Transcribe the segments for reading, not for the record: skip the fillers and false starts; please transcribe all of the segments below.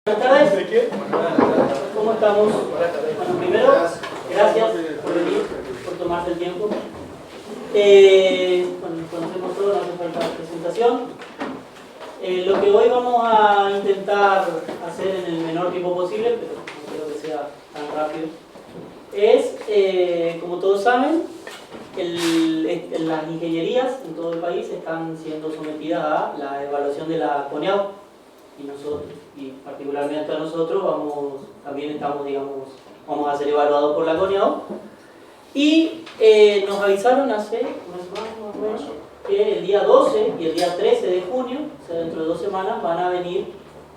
Buenas tardes. ¿Cómo estamos? Bueno, primero, gracias por venir, por tomarse el tiempo. Bueno, nos conocemos todos, no hace falta presentación. Lo que hoy vamos a intentar hacer en el menor tiempo posible, pero no creo que sea tan rápido, es, como todos saben, las ingenierías en todo el país están siendo sometidas a la evaluación de la CONEAU. Y nosotros, y particularmente a nosotros, también estamos, vamos a ser evaluados por la CONEAU. Y nos avisaron hace unas semanas más o menos que el día 12 y el día 13 de junio, o sea, dentro de 2 semanas, van a venir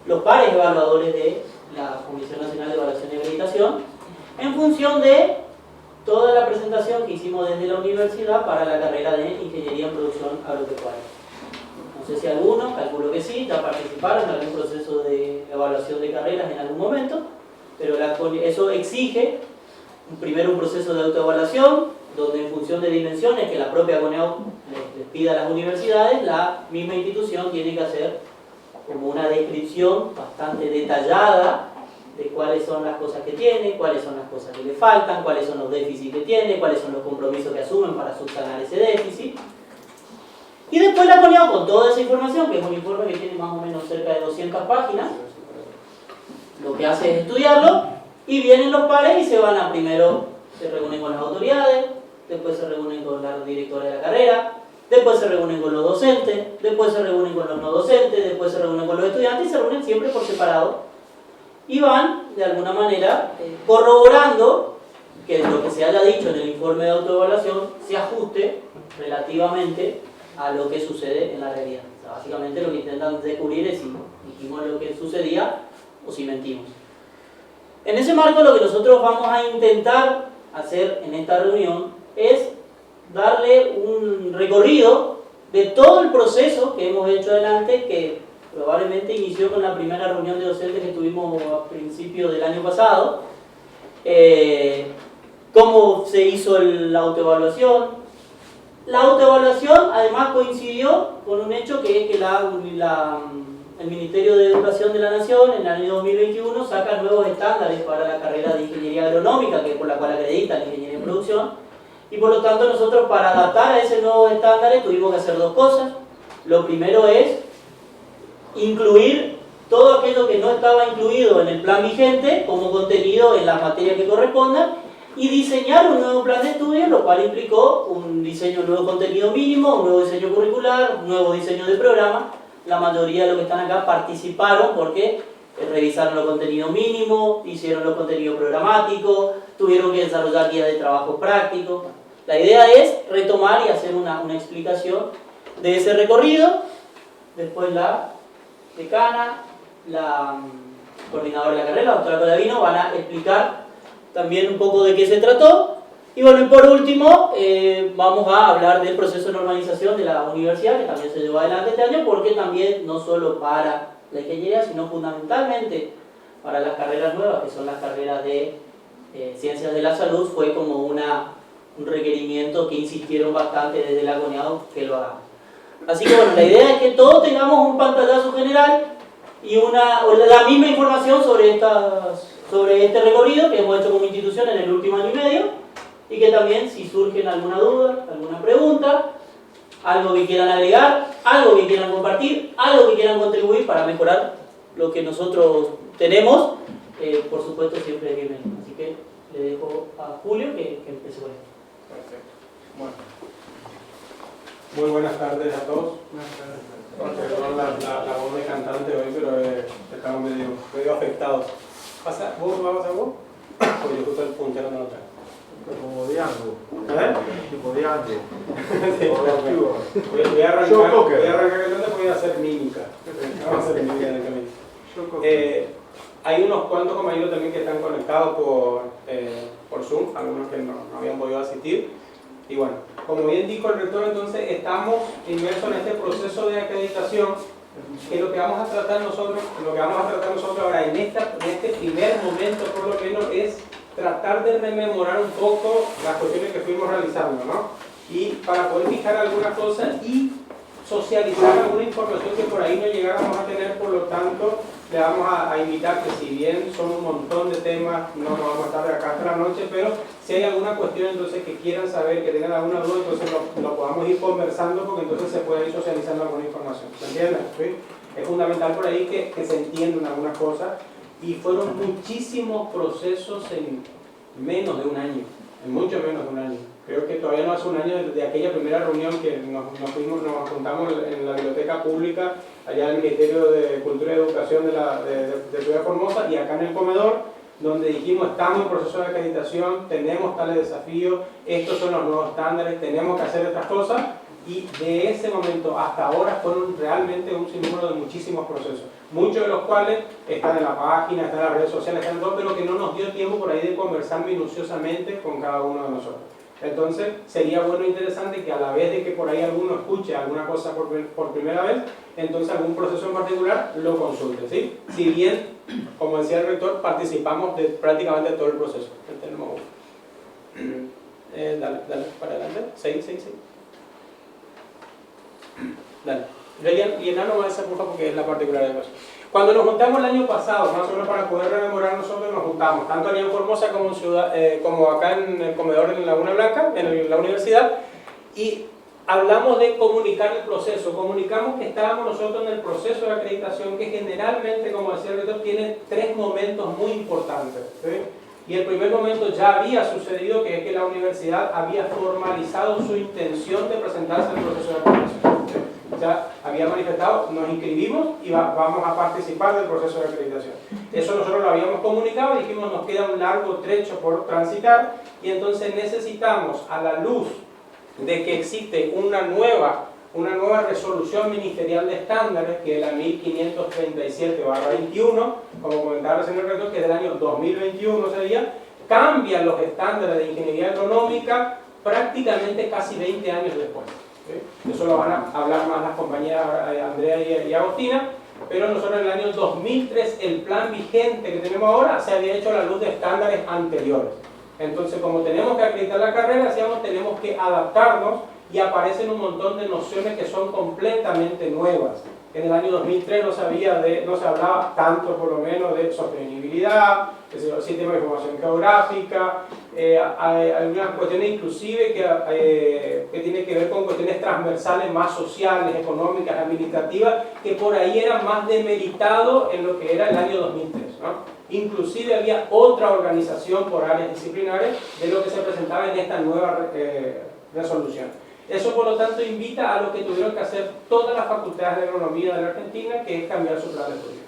los pares evaluadores de la Comisión Nacional de Evaluación y Acreditación en función de toda la presentación que hicimos desde la universidad para la carrera de Ingeniería en Producción Agropecuaria. No sé si algunos, calculo que sí, ya participaron en algún proceso de evaluación de carreras en algún momento, pero eso exige primero un proceso de autoevaluación, donde en función de dimensiones que la propia CONEAU les pida a las universidades, la misma institución tiene que hacer como una descripción bastante detallada de cuáles son las cosas que tiene, cuáles son las cosas que le faltan, cuáles son los déficits que tiene, cuáles son los compromisos que asumen para subsanar ese déficit. Y después la CONEAU, con toda esa información, que es un informe que tiene más o menos cerca de 200 páginas, lo que hace es estudiarlo, y vienen los pares y primero se reúnen con las autoridades, después se reúnen con la directora de la carrera, después se reúnen con los docentes, después se reúnen con los no docentes, después se reúnen con los estudiantes, y se reúnen siempre por separado, y van, de alguna manera, corroborando que lo que se haya dicho en el informe de autoevaluación se ajuste relativamente a lo que sucede en la realidad. O sea, básicamente lo que intentan descubrir es si dijimos lo que sucedía o si mentimos. En ese marco, lo que nosotros vamos a intentar hacer en esta reunión es darle un recorrido de todo el proceso que hemos hecho adelante, que probablemente inició con la primera reunión de docentes que tuvimos a principios del año pasado, cómo se hizo la autoevaluación. La autoevaluación además coincidió con un hecho que es que el Ministerio de Educación de la Nación en el año 2021 saca nuevos estándares para la carrera de Ingeniería Agronómica, que es por la cual acredita la Ingeniería en Producción, y por lo tanto nosotros, para adaptar a ese nuevo estándar, tuvimos que hacer 2 cosas. Lo primero es incluir todo aquello que no estaba incluido en el plan vigente como contenido en las materias que correspondan, y diseñar un nuevo plan de estudio, lo cual implicó un diseño de nuevo contenido mínimo, un nuevo diseño curricular, un nuevo diseño de programa. La mayoría de los que están acá participaron porque revisaron los contenidos mínimos, hicieron los contenidos programáticos, tuvieron que desarrollar guías de trabajo prácticos. La idea es retomar y hacer una explicación de ese recorrido. Después la decana, la coordinadora de la carrera, la doctora Colavino, van a explicar también un poco de qué se trató. Y bueno, y por último, vamos a hablar del proceso de normalización de la universidad, que también se llevó adelante este año, porque también no solo para la ingeniería, sino fundamentalmente para las carreras nuevas, que son las carreras de ciencias de la salud, fue como un requerimiento que insistieron bastante desde la CONEAU que lo hagamos. Así que bueno, la idea es que todos tengamos un pantallazo general y la misma información sobre este recorrido que hemos hecho como institución en el último año y medio, y que también, si surgen alguna duda, alguna pregunta, algo que quieran agregar, algo que quieran compartir, algo que quieran contribuir para mejorar lo que nosotros tenemos, por supuesto siempre es bienvenido. Así que le dejo a Julio que empiece con esto. Perfecto. Bueno. Muy buenas tardes a todos. Perdón la voz de cantante hoy, pero estamos medio afectados. ¿Pasa? ¿Vos vas a vos? Pues yo justo el puntero no lo tengo. Como Diango. Tipo Diango. Voy a arrancar cantando, voy a hacer mímica. Vamos a hacer mímica en el camino. Hay unos cuantos compañeros también que están conectados por Zoom, algunos que no habían podido asistir. Y bueno, como bien dijo el rector, entonces estamos inmersos en este proceso de acreditación, que lo que vamos a tratar nosotros ahora en este primer momento por lo menos es tratar de rememorar un poco las cuestiones que fuimos realizando, ¿no? Y para poder fijar algunas cosas y socializar alguna información que por ahí no llegáramos a tener, por lo tanto le vamos a invitar que, si bien son un montón de temas, no nos vamos a estar de acá hasta la noche, pero si hay alguna cuestión entonces que quieran saber, que tengan alguna duda, entonces lo podamos ir conversando, porque entonces se puede ir socializando alguna información. ¿Se entienden? ¿Sí? Es fundamental por ahí que se entiendan algunas cosas, y fueron muchísimos procesos en menos de un año, en mucho menos de un año. Creo que todavía no hace un año de aquella primera reunión que nos juntamos en la biblioteca pública, allá en el Ministerio de Cultura y Educación de Ciudad Formosa, y acá en el comedor, donde dijimos: estamos en proceso de acreditación, tenemos tales desafíos, estos son los nuevos estándares, tenemos que hacer estas cosas. Y de ese momento hasta ahora fueron realmente un sinnúmero de muchísimos procesos, muchos de los cuales están en la página, están en las redes sociales, están en todo, pero que no nos dio tiempo por ahí de conversar minuciosamente con cada uno de nosotros. Entonces sería bueno e interesante que, a la vez de que por ahí alguno escuche alguna cosa por primera vez, entonces algún proceso en particular lo consulte, ¿sí? Si bien, como decía el rector, participamos de prácticamente todo el proceso. Tenemos dale para adelante, sí. Dale. Llenar nomás esa, por favor, porque es la particularidad de cosas. Cuando nos juntamos el año pasado, más o menos para poder rememorar, nosotros nos juntamos, tanto allá en Formosa como acá en el comedor en Laguna Blanca, en la universidad, y hablamos de comunicar el proceso. Comunicamos que estábamos nosotros en el proceso de acreditación, que generalmente, como decía el rector, tiene 3 momentos muy importantes, ¿sí? Y el primer momento ya había sucedido, que es que la universidad había formalizado su intención de presentarse al proceso de acreditación. Ya había manifestado: nos inscribimos y vamos a participar del proceso de acreditación. Eso nosotros lo habíamos comunicado y dijimos: nos queda un largo trecho por transitar, y entonces necesitamos, a la luz de que existe una nueva resolución ministerial de estándares, que es la 1537/21, como comentaba el señor rector, que es del año 2021 sería, cambia los estándares de ingeniería agronómica prácticamente casi 20 años después. ¿Sí? Eso lo van a hablar más las compañeras Andrea y Agostina, pero nosotros en el año 2003, el plan vigente que tenemos ahora se había hecho a la luz de estándares anteriores. Entonces, como tenemos que acreditar la carrera, decíamos, tenemos que adaptarnos, y aparecen un montón de nociones que son completamente nuevas. En el año 2003 no se hablaba tanto, por lo menos, de sostenibilidad, el sistema de información geográfica, hay algunas cuestiones inclusive que tienen que ver con cuestiones transversales más sociales, económicas, administrativas, que por ahí eran más demeritados en lo que era el año 2003, ¿no? Inclusive había otra organización por áreas disciplinares de lo que se presentaba en esta nueva resolución. Eso, por lo tanto, invita a lo que tuvieron que hacer todas las facultades de agronomía de la Argentina, que es cambiar su plan de estudio.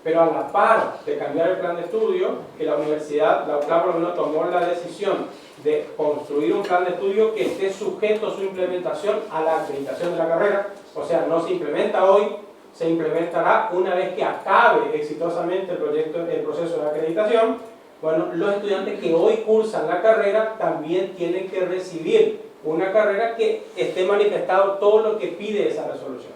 Pero a la par de cambiar el plan de estudio, que la universidad, la UCLA por lo menos, tomó la decisión de construir un plan de estudio que esté sujeto a su implementación a la acreditación de la carrera. O sea, no se implementa hoy, se implementará una vez que acabe exitosamente el proceso de acreditación. Bueno, los estudiantes que hoy cursan la carrera también tienen que recibir una carrera que esté manifestado todo lo que pide esa resolución.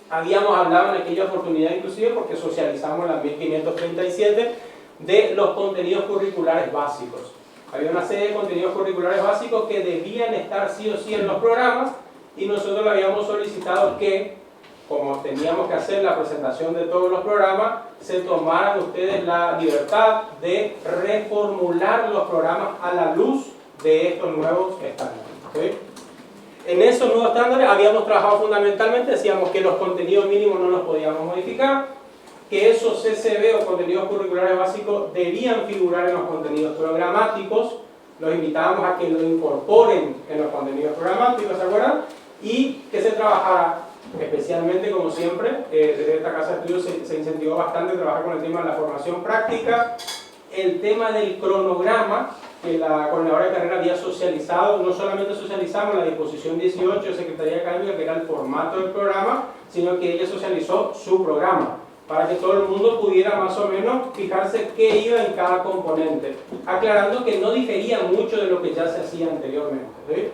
Habíamos hablado en aquella oportunidad, inclusive, porque socializamos la 1537, de los contenidos curriculares básicos. Había una serie de contenidos curriculares básicos que debían estar sí o sí en los programas, y nosotros le habíamos solicitado que, como teníamos que hacer la presentación de todos los programas, se tomaran ustedes la libertad de reformular los programas a la luz de estos nuevos estándares. ¿Sí? En esos nuevos estándares habíamos trabajado fundamentalmente, decíamos que los contenidos mínimos no los podíamos modificar, que esos CCB o contenidos curriculares básicos debían figurar en los contenidos programáticos. Los invitábamos a que lo incorporen en los contenidos programáticos, ¿se acuerdan? Y que se trabajara, especialmente, como siempre, desde esta casa de estudios se incentivó bastante trabajar con el tema de la formación práctica, el tema del cronograma, que la coordinadora de carrera había socializado. No solamente socializamos la disposición 18 de Secretaría Académica, que era el formato del programa, sino que ella socializó su programa, para que todo el mundo pudiera más o menos fijarse qué iba en cada componente, aclarando que no difería mucho de lo que ya se hacía anteriormente, ¿sí?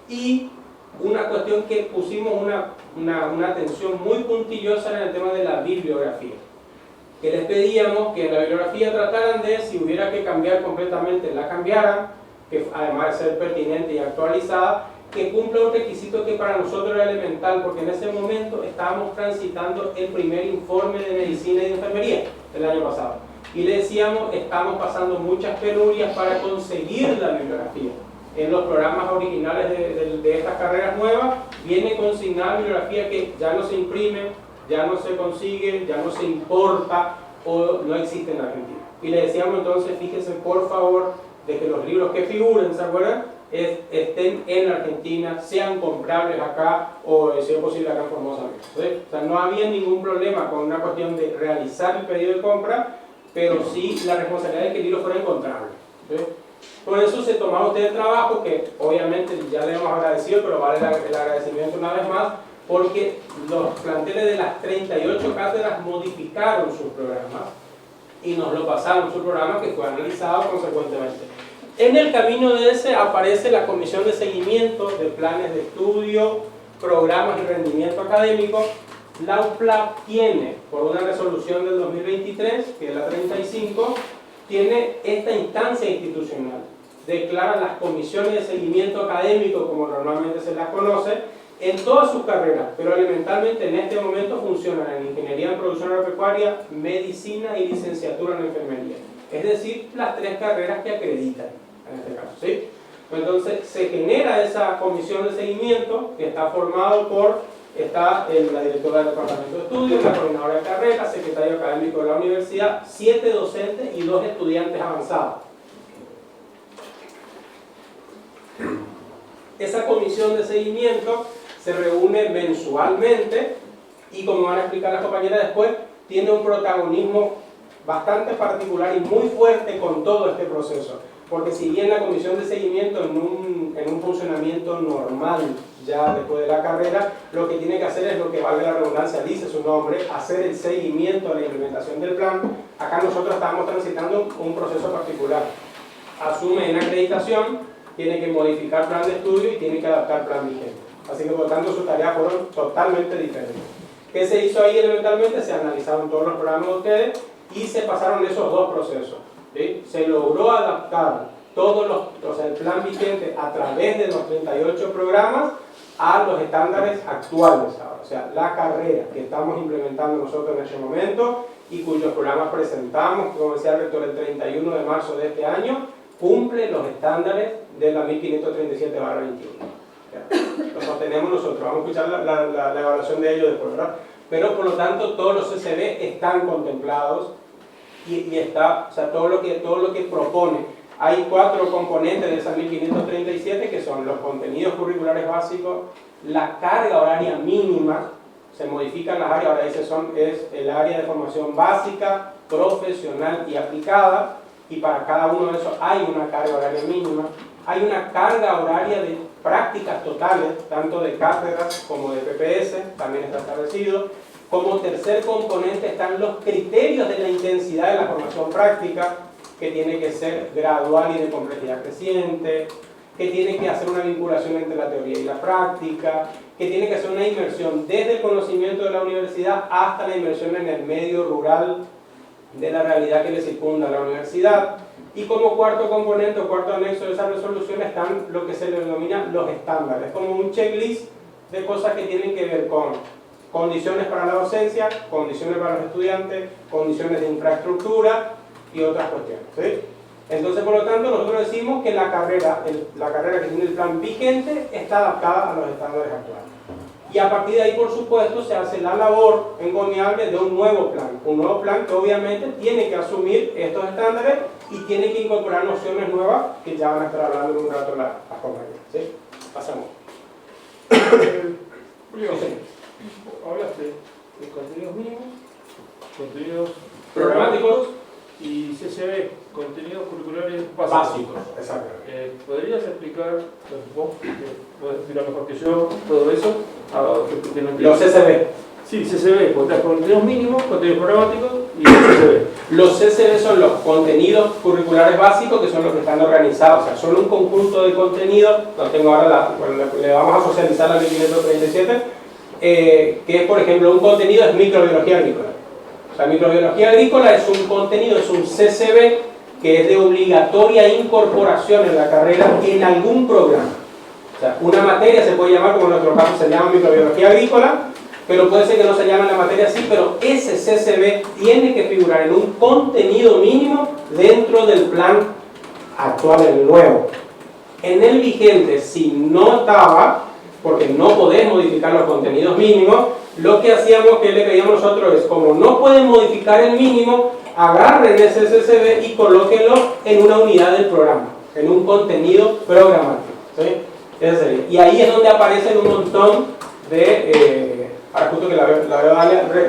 Y una cuestión que pusimos una atención muy puntillosa en el tema de la bibliografía, que les pedíamos que en la bibliografía trataran de, si hubiera que cambiar completamente, la cambiaran, que además de ser pertinente y actualizada, que cumple un requisito que para nosotros era elemental, porque en ese momento estábamos transitando el primer informe de medicina y de enfermería el año pasado. Y le decíamos, estamos pasando muchas penurias para conseguir la bibliografía. En los programas originales de estas carreras nuevas viene consignada bibliografía que ya no se imprime, ya no se consigue, ya no se importa o no existe en la Argentina. Y le decíamos entonces, fíjense por favor de que los libros que figuren, ¿se acuerdan?, estén en la Argentina, sean comprables acá o si es posible acá en Formosa. ¿Sí? O sea, no había ningún problema con una cuestión de realizar el pedido de compra, pero sí la responsabilidad de que el libro fuera encontrable. ¿Sí? Por eso se tomaba usted el trabajo, que obviamente ya le hemos agradecido, pero vale el agradecimiento una vez más, porque los planteles de las 38 cátedras modificaron sus programas y nos lo pasaron, su programa que fue analizado consecuentemente. En el camino de ese aparece la Comisión de Seguimiento de Planes de Estudio, Programas y Rendimiento Académico. La UPLAP tiene, por una resolución del 2023, que es la 35, tiene esta instancia institucional. Declara las comisiones de seguimiento académico, como normalmente se las conoce, en todas sus carreras, pero elementalmente en este momento funcionan en Ingeniería en Producción Agropecuaria, Medicina y Licenciatura en Enfermería. Es decir, las 3 carreras que acreditan, en este caso, ¿sí? Entonces, se genera esa comisión de seguimiento que está formado por, la directora del departamento de estudios, la coordinadora de carrera, secretario académico de la universidad, 7 docentes y 2 estudiantes avanzados. Esa comisión de seguimiento se reúne mensualmente y, como van a explicar las compañeras después, tiene un protagonismo bastante particular y muy fuerte con todo este proceso. Porque si bien la comisión de seguimiento en un funcionamiento normal ya después de la carrera, lo que tiene que hacer es lo que, valga la redundancia, dice su nombre, hacer el seguimiento a la implementación del plan. Acá nosotros estamos transitando un proceso particular. Asume en acreditación, tiene que modificar plan de estudio y tiene que adaptar plan vigente. Así que por lo tanto sus tareas fueron totalmente diferentes. ¿Qué se hizo ahí elementalmente? Se analizaron todos los programas de ustedes y se pasaron esos 2 procesos. ¿Sí? Se logró adaptar el plan vigente a través de los 38 programas a los estándares actuales ahora. O sea, la carrera que estamos implementando nosotros en este momento y cuyos programas presentamos, como decía el rector, el 31 de marzo de este año, cumple los estándares de la 1535/21. Lo sostenemos nosotros, vamos a escuchar la evaluación de ello después, ¿verdad? Pero por lo tanto todos los CCB están contemplados y está, o sea, todo lo que propone. Hay 4 componentes de esa 1537 que son los contenidos curriculares básicos, la carga horaria mínima, se modifican las áreas, ahora dice es el área de formación básica, profesional y aplicada, y para cada uno de esos hay una carga horaria mínima, hay una carga horaria de prácticas totales, tanto de cátedras como de PPS, también está establecido. Como tercer componente están los criterios de la intensidad de la formación práctica, que tiene que ser gradual y de complejidad creciente, que tiene que hacer una vinculación entre la teoría y la práctica, que tiene que hacer una inmersión desde el conocimiento de la universidad hasta la inmersión en el medio rural de la realidad que le circunda a la universidad. Y como cuarto componente o cuarto anexo de esa resolución están lo que se le denomina los estándares, como un checklist de cosas que tienen que ver con condiciones para la docencia, condiciones para los estudiantes, condiciones de infraestructura y otras cuestiones, ¿sí? Entonces, por lo tanto, nosotros decimos que la carrera que tiene el plan vigente está adaptada a los estándares actuales. Y a partir de ahí, por supuesto, se hace la labor encomiable de un nuevo plan que obviamente tiene que asumir estos estándares y tiene que incorporar nociones nuevas que ya van a estar hablando en un rato las compañeras, ¿sí? Pasamos. Julio, hablaste de contenidos mínimos, contenidos Programáticos y CCB, contenidos curriculares básicos. Exacto. ¿Podrías explicar, vos que podés explicar mejor que yo, todo eso? Los CCB. Sí, CCB, contenidos mínimos, contenidos programáticos y CCB. Los CCB son los contenidos curriculares básicos, que son los que están organizados, o sea, son un conjunto de contenidos. No tengo ahora le vamos a socializar la 1537, que es, por ejemplo, un contenido es microbiología agrícola. O sea, microbiología agrícola es un contenido, es un CCB que es de obligatoria incorporación en la carrera en algún programa. O sea, una materia se puede llamar, como en nuestro caso se llama microbiología agrícola, pero puede ser que no se llame la materia así, pero ese CCB tiene que figurar en un contenido mínimo dentro del plan actual, el nuevo. En el vigente, si no estaba, porque no podés modificar los contenidos mínimos, lo que hacíamos, que le pedíamos nosotros es, como no pueden modificar el mínimo, agarren ese CCB y colóquenlo en una unidad del programa, en un contenido programático, ¿sí? Ese sería. Y ahí es donde aparecen un montón de, ahora justo que la veo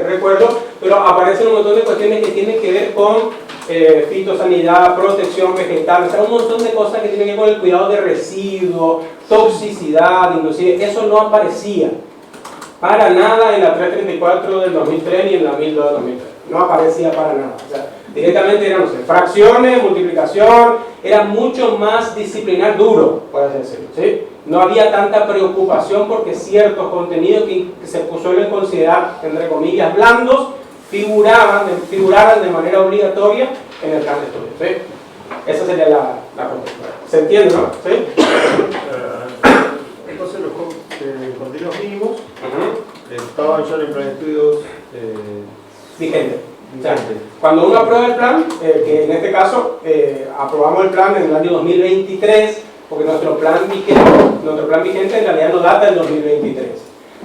recuerdo, pero aparecen un montón de cuestiones que tienen que ver con fitosanidad, protección vegetal, o sea, un montón de cosas que tienen que ver con el cuidado de residuos, toxicidad, inclusive, eso no aparecía para nada en la 334 del 2003 ni en la 1002 del 2003, no aparecía para nada, o sea, directamente eran, no sé, fracciones, multiplicación, era mucho más disciplinar duro, por así decirlo, ¿sí? No había tanta preocupación porque ciertos contenidos que se suelen considerar, entre comillas, blandos, figuraran de manera obligatoria en el plan de estudio, ¿sí? Esa sería la propuesta. ¿Se entiende, no? ¿Sí? Entonces los contenidos mínimos estaban ya en el plan de estudios vigente. O sea, cuando uno aprueba el plan, que en este caso aprobamos el plan en el año 2023, porque nuestro plan vigente en realidad no data del 2023.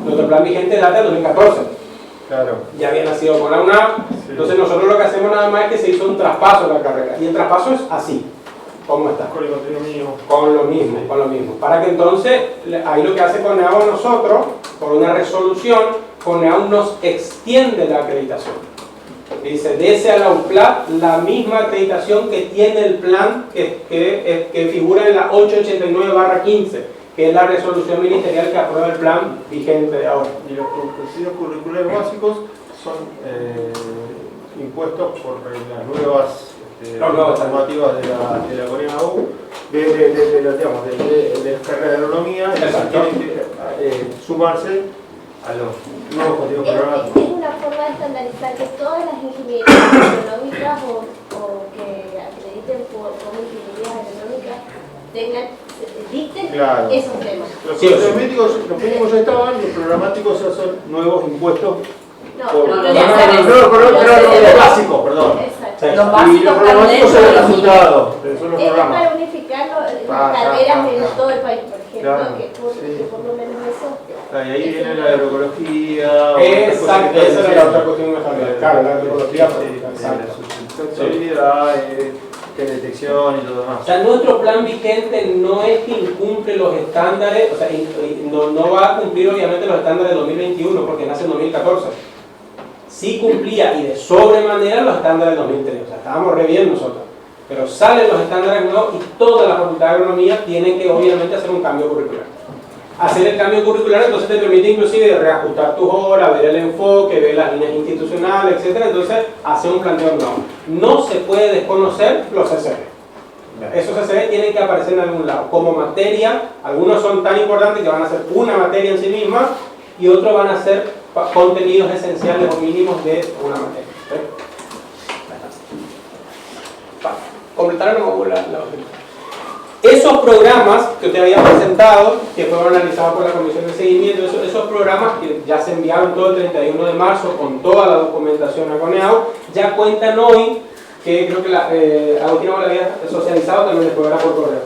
Nuestro plan vigente data del 2014. Claro. Ya había nacido con la UNAP, sí. Entonces nosotros lo que hacemos nada más es que se hizo un traspaso de la carrera. Y el traspaso es así, ¿cómo está? Con el contenido mínimo. Con lo mismo. Para que entonces, ahí lo que hace CONEAU a nosotros, por una resolución, CONEAU nos extiende la acreditación. Dice, dese a la UPLAT la misma acreditación que tiene el plan que figura en la 889/15, que es la resolución ministerial que aprueba el plan vigente de ahora. Y los contenidos curriculares básicos son impuestos por las nuevas normativas de la CONEAU, de la carrera de agronomía, que tienen que sumarse a los nuevos contenidos programáticos. Es una forma de estandarizar que todas las ingenierías agronómicas o que acrediten como ingenierías agronómicas dicten esos temas. Los mínimos ya estaban, los programáticos ya son nuevos impuestos. Los básicos, perdón. Exacto. Los básicos y los programáticos son el resultado. Es para unificar las carreras en todo el país, por ejemplo, que por lo menos eso. Y ahí viene la agroecología. Exacto, esa era la otra cuestión que me salía. Claro, la agroecología. La sustentabilidad, detección y todo demás. O sea, nuestro plan vigente no es que incumple los estándares, o sea, no va a cumplir obviamente los estándares de 2021 porque nace en 2014. Sí cumplía y de sobremanera los estándares de 2003, o sea, estábamos re bien nosotros. Pero salen los estándares nuevos y toda la Facultad de Agronomía tiene que obviamente hacer un cambio curricular. Hacer el cambio curricular entonces te permite inclusive reajustar tus horas, ver el enfoque, ver las líneas institucionales, etc. Entonces hacer un planteo nuevo. No se puede desconocer los CCB. Esos CCB tienen que aparecer en algún lado. Como materia, algunos son tan importantes que van a ser una materia en sí misma y otros van a ser contenidos esenciales o mínimos de una materia. ¿Sí? Completar la esos programas que te había presentado, que fueron analizados por la Comisión de Seguimiento, esos programas que ya se enviaron todo el 31 de marzo con toda la documentación a CONEAU, ya cuentan hoy, que creo que Agustina lo había socializado, también después era por correo.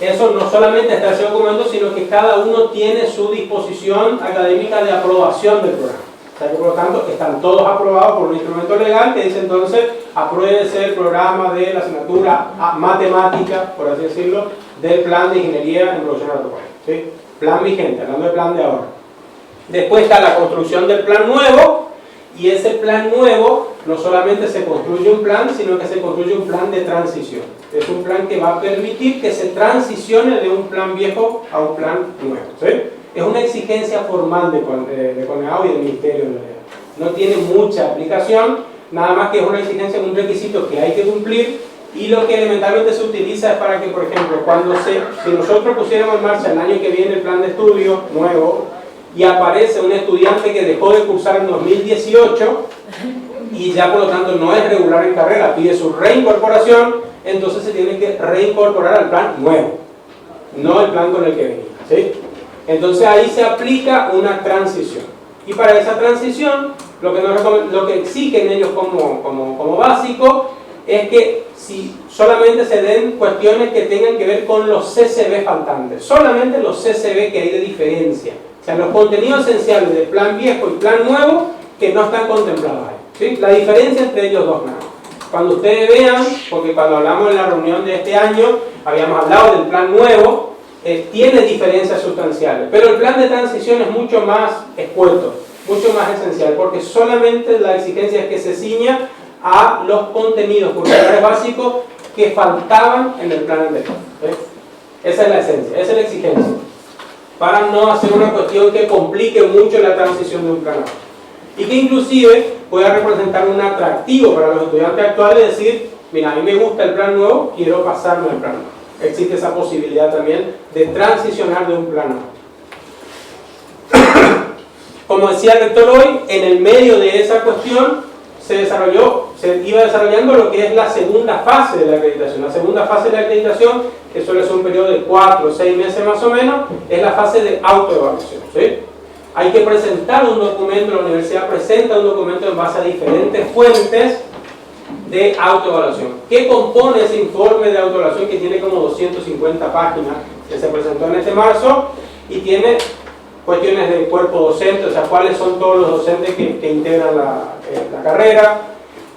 Eso no solamente está ese documento, sino que cada uno tiene su disposición académica de aprobación del programa. O sea que por lo tanto están todos aprobados por un instrumento legal que dice entonces apruébese el programa de la asignatura matemática, por así decirlo, del plan de ingeniería en producción agropecuaria. ¿Sí? Plan vigente, hablando del plan de ahora. Después está la construcción del plan nuevo y ese plan nuevo no solamente se construye un plan, sino que se construye un plan de transición. Es un plan que va a permitir que se transicione de un plan viejo a un plan nuevo. ¿Sí? Es una exigencia formal de CONEAU y del Ministerio de Energía. No tiene mucha aplicación, nada más que es una exigencia, un requisito que hay que cumplir y lo que elementalmente se utiliza es para que, por ejemplo, si nosotros pusiéramos en marcha el año que viene el plan de estudio nuevo y aparece un estudiante que dejó de cursar en 2018 y ya por lo tanto no es regular en carrera, pide su reincorporación, entonces se tiene que reincorporar al plan nuevo, no el plan con el que venía. ¿sí? Entonces ahí se aplica una transición. Y para esa transición, lo que exigen ellos como básico es que si solamente se den cuestiones que tengan que ver con los CCB faltantes, solamente los CCB que hay de diferencia, o sea, los contenidos esenciales del plan viejo y plan nuevo que no están contemplados ahí, ¿sí? La diferencia entre ellos dos nada. Cuando ustedes vean, porque cuando hablamos en la reunión de este año, habíamos hablado del plan nuevo, tiene diferencias sustanciales, pero el plan de transición es mucho más escueto, mucho más esencial, porque solamente la exigencia es que se ciña a los contenidos curriculares básicos que faltaban en el plan anterior, ¿sí? Esa es la esencia, esa es la exigencia, para no hacer una cuestión que complique mucho la transición de un plan a otro, y que inclusive pueda representar un atractivo para los estudiantes actuales, decir, mira, a mí me gusta el plan nuevo, quiero pasarme al plan nuevo. Existe esa posibilidad también de transicionar de un plan a otro. Como decía el rector hoy, en el medio de esa cuestión se iba desarrollando lo que es la segunda fase de la acreditación. La segunda fase de la acreditación, que suele ser un periodo de 4 o 6 meses más o menos, es la fase de autoevaluación, ¿sí? Hay que presentar un documento, la universidad presenta un documento en base a diferentes fuentes de autoevaluación. ¿Qué compone ese informe de autoevaluación que tiene como 250 páginas, que se presentó en este marzo, y tiene cuestiones de cuerpo docente, o sea, cuáles son todos los docentes que integran la carrera,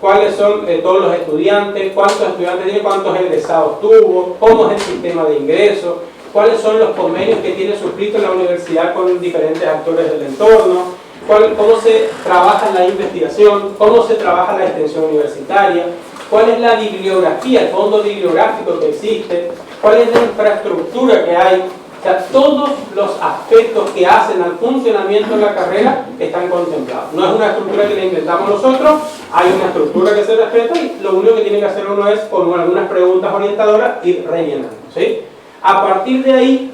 cuáles son todos los estudiantes, cuántos estudiantes tiene, cuántos egresados tuvo, cómo es el sistema de ingreso, cuáles son los convenios que tiene suscrito la universidad con diferentes actores del entorno, cómo se trabaja la investigación, cómo se trabaja la extensión universitaria, cuál es la bibliografía, el fondo bibliográfico que existe, cuál es la infraestructura que hay. O sea, todos los aspectos que hacen al funcionamiento de la carrera están contemplados. No es una estructura que la inventamos nosotros, hay una estructura que se respeta y lo único que tiene que hacer uno es, con algunas preguntas orientadoras, ir rellenando, ¿sí? A partir de ahí,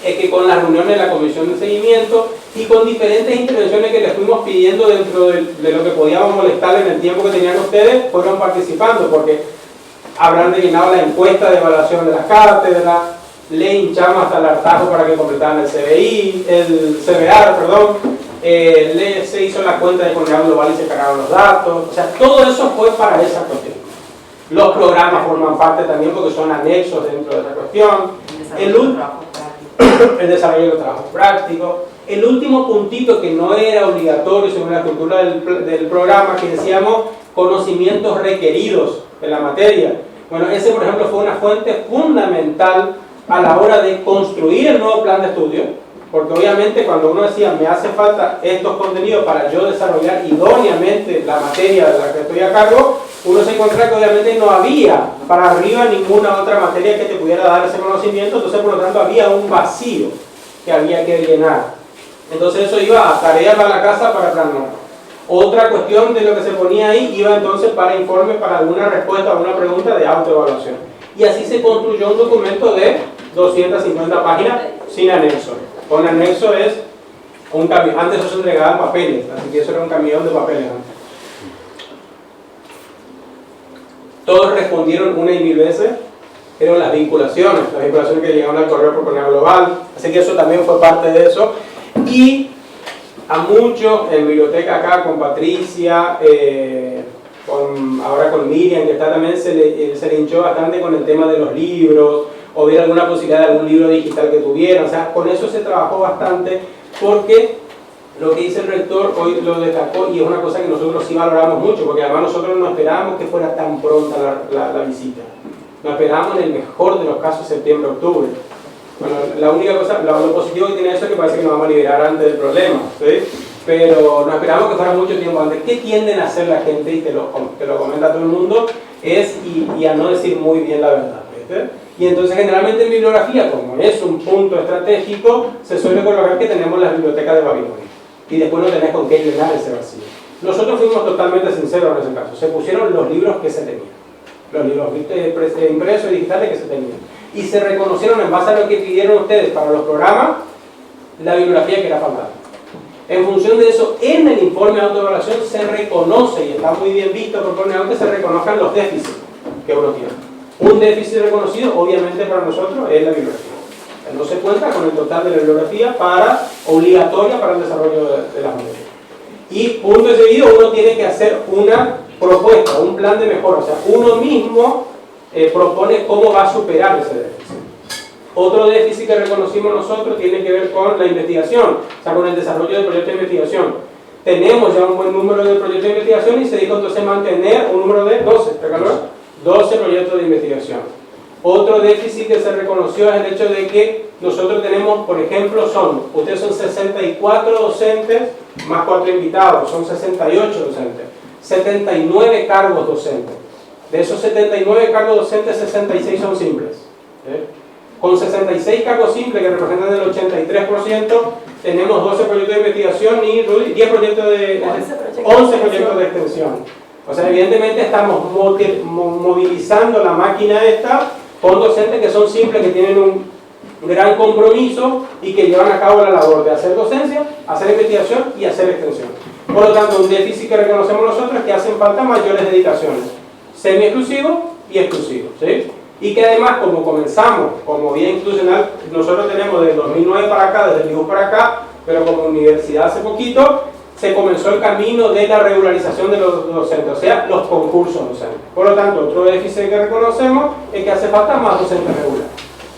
es que con las reuniones de la comisión de seguimiento y con diferentes intervenciones que les fuimos pidiendo dentro de lo que podíamos molestar en el tiempo que tenían ustedes, fueron participando, porque habrán rellenado la encuesta de evaluación de las cátedras, le hinchamos hasta el hartazgo para que completaran el CBR, se hizo la cuenta de Comunidad Global y se cargaron los datos, o sea, todo eso fue para esa cuestión. Los programas forman parte también porque son anexos dentro de esa cuestión. El desarrollo de los trabajos prácticos. El último puntito que no era obligatorio según la estructura del programa, que decíamos conocimientos requeridos en la materia. Bueno, ese por ejemplo fue una fuente fundamental a la hora de construir el nuevo plan de estudio, porque obviamente cuando uno decía me hace falta estos contenidos para yo desarrollar idóneamente la materia de la que estoy a cargo, uno se encontraba que obviamente no había para arriba ninguna otra materia que te pudiera dar ese conocimiento, entonces por lo tanto había un vacío que había que llenar. Entonces eso iba a tarea para la casa para plan nuevo. Otra cuestión de lo que se ponía ahí iba entonces para informe, para alguna respuesta a una pregunta de autoevaluación. Y así se construyó un documento de 250 páginas sin anexo. Con anexo es un camión, antes eso se entregaba en papeles, así que eso era un camión de papeles antes. Todos respondieron una y mil veces, eran las vinculaciones que llegaron al correo por Comunidad Global, así que eso también fue parte de eso. Y a muchos en biblioteca acá, con Patricia, ahora con Miriam, que está también, se le hinchó bastante con el tema de los libros, o ver alguna posibilidad de algún libro digital que tuvieran, o sea, con eso se trabajó bastante, porque lo que dice el rector hoy lo destacó, y es una cosa que nosotros sí valoramos mucho, porque además nosotros no esperábamos que fuera tan pronta la visita, no esperábamos en el mejor de los casos septiembre-octubre. Bueno, la única cosa, lo positivo que tiene eso es que parece que nos vamos a liberar antes del problema, ¿sí? Pero no esperamos que fuera mucho tiempo antes. ¿Qué tienden a hacer la gente? Y te lo comenta todo el mundo, es y a no decir muy bien la verdad, ¿viste? Y entonces generalmente en bibliografía, como es un punto estratégico, se suele colocar que tenemos las bibliotecas de Babilonia y después no tenés con qué llenar ese vacío. Nosotros fuimos totalmente sinceros en ese caso, se pusieron los libros que se tenían, los libros impresos y digitales que se tenían, y se reconocieron en base a lo que pidieron ustedes para los programas, la bibliografía que era faltante. En función de eso, en el informe de autoevaluación se reconoce, y está muy bien visto por Comunidad, que se reconozcan los déficits que uno tiene. Un déficit reconocido, obviamente para nosotros, es la bibliografía. No se cuenta con el total de la bibliografía obligatoria para el desarrollo de las materias. Y punto y seguido uno tiene que hacer una propuesta, un plan de mejora, o sea, uno mismo propone cómo va a superar ese déficit. Otro déficit que reconocimos nosotros tiene que ver con la investigación, o sea, con el desarrollo del proyecto de investigación. Tenemos ya un buen número de proyectos de investigación y se dijo entonces mantener un número de 12, ¿recuerdan? 12 proyectos de investigación. Otro déficit que se reconoció es el hecho de que nosotros tenemos, por ejemplo, ustedes son 64 docentes más 4 invitados, son 68 docentes, 79 cargos docentes. De esos 79 cargos docentes, 66 son simples. Con 66 cargos simples que representan el 83%, tenemos 12 proyectos de investigación y 10 proyectos de 11 proyectos de extensión. O sea, evidentemente estamos movilizando la máquina esta con docentes que son simples, que tienen un gran compromiso y que llevan a cabo la labor de hacer docencia, hacer investigación y hacer extensión. Por lo tanto, un déficit que reconocemos nosotros es que hacen falta mayores dedicaciones, semi-exclusivo y exclusivo, ¿sí? Y que además, como comenzamos como vía institucional, nosotros tenemos desde 2009 para acá, desde el IUS para acá, pero como universidad hace poquito, se comenzó el camino de la regularización de los docentes, o sea, los concursos docentes. Por lo tanto, otro déficit que reconocemos es que hace falta más docentes regulares.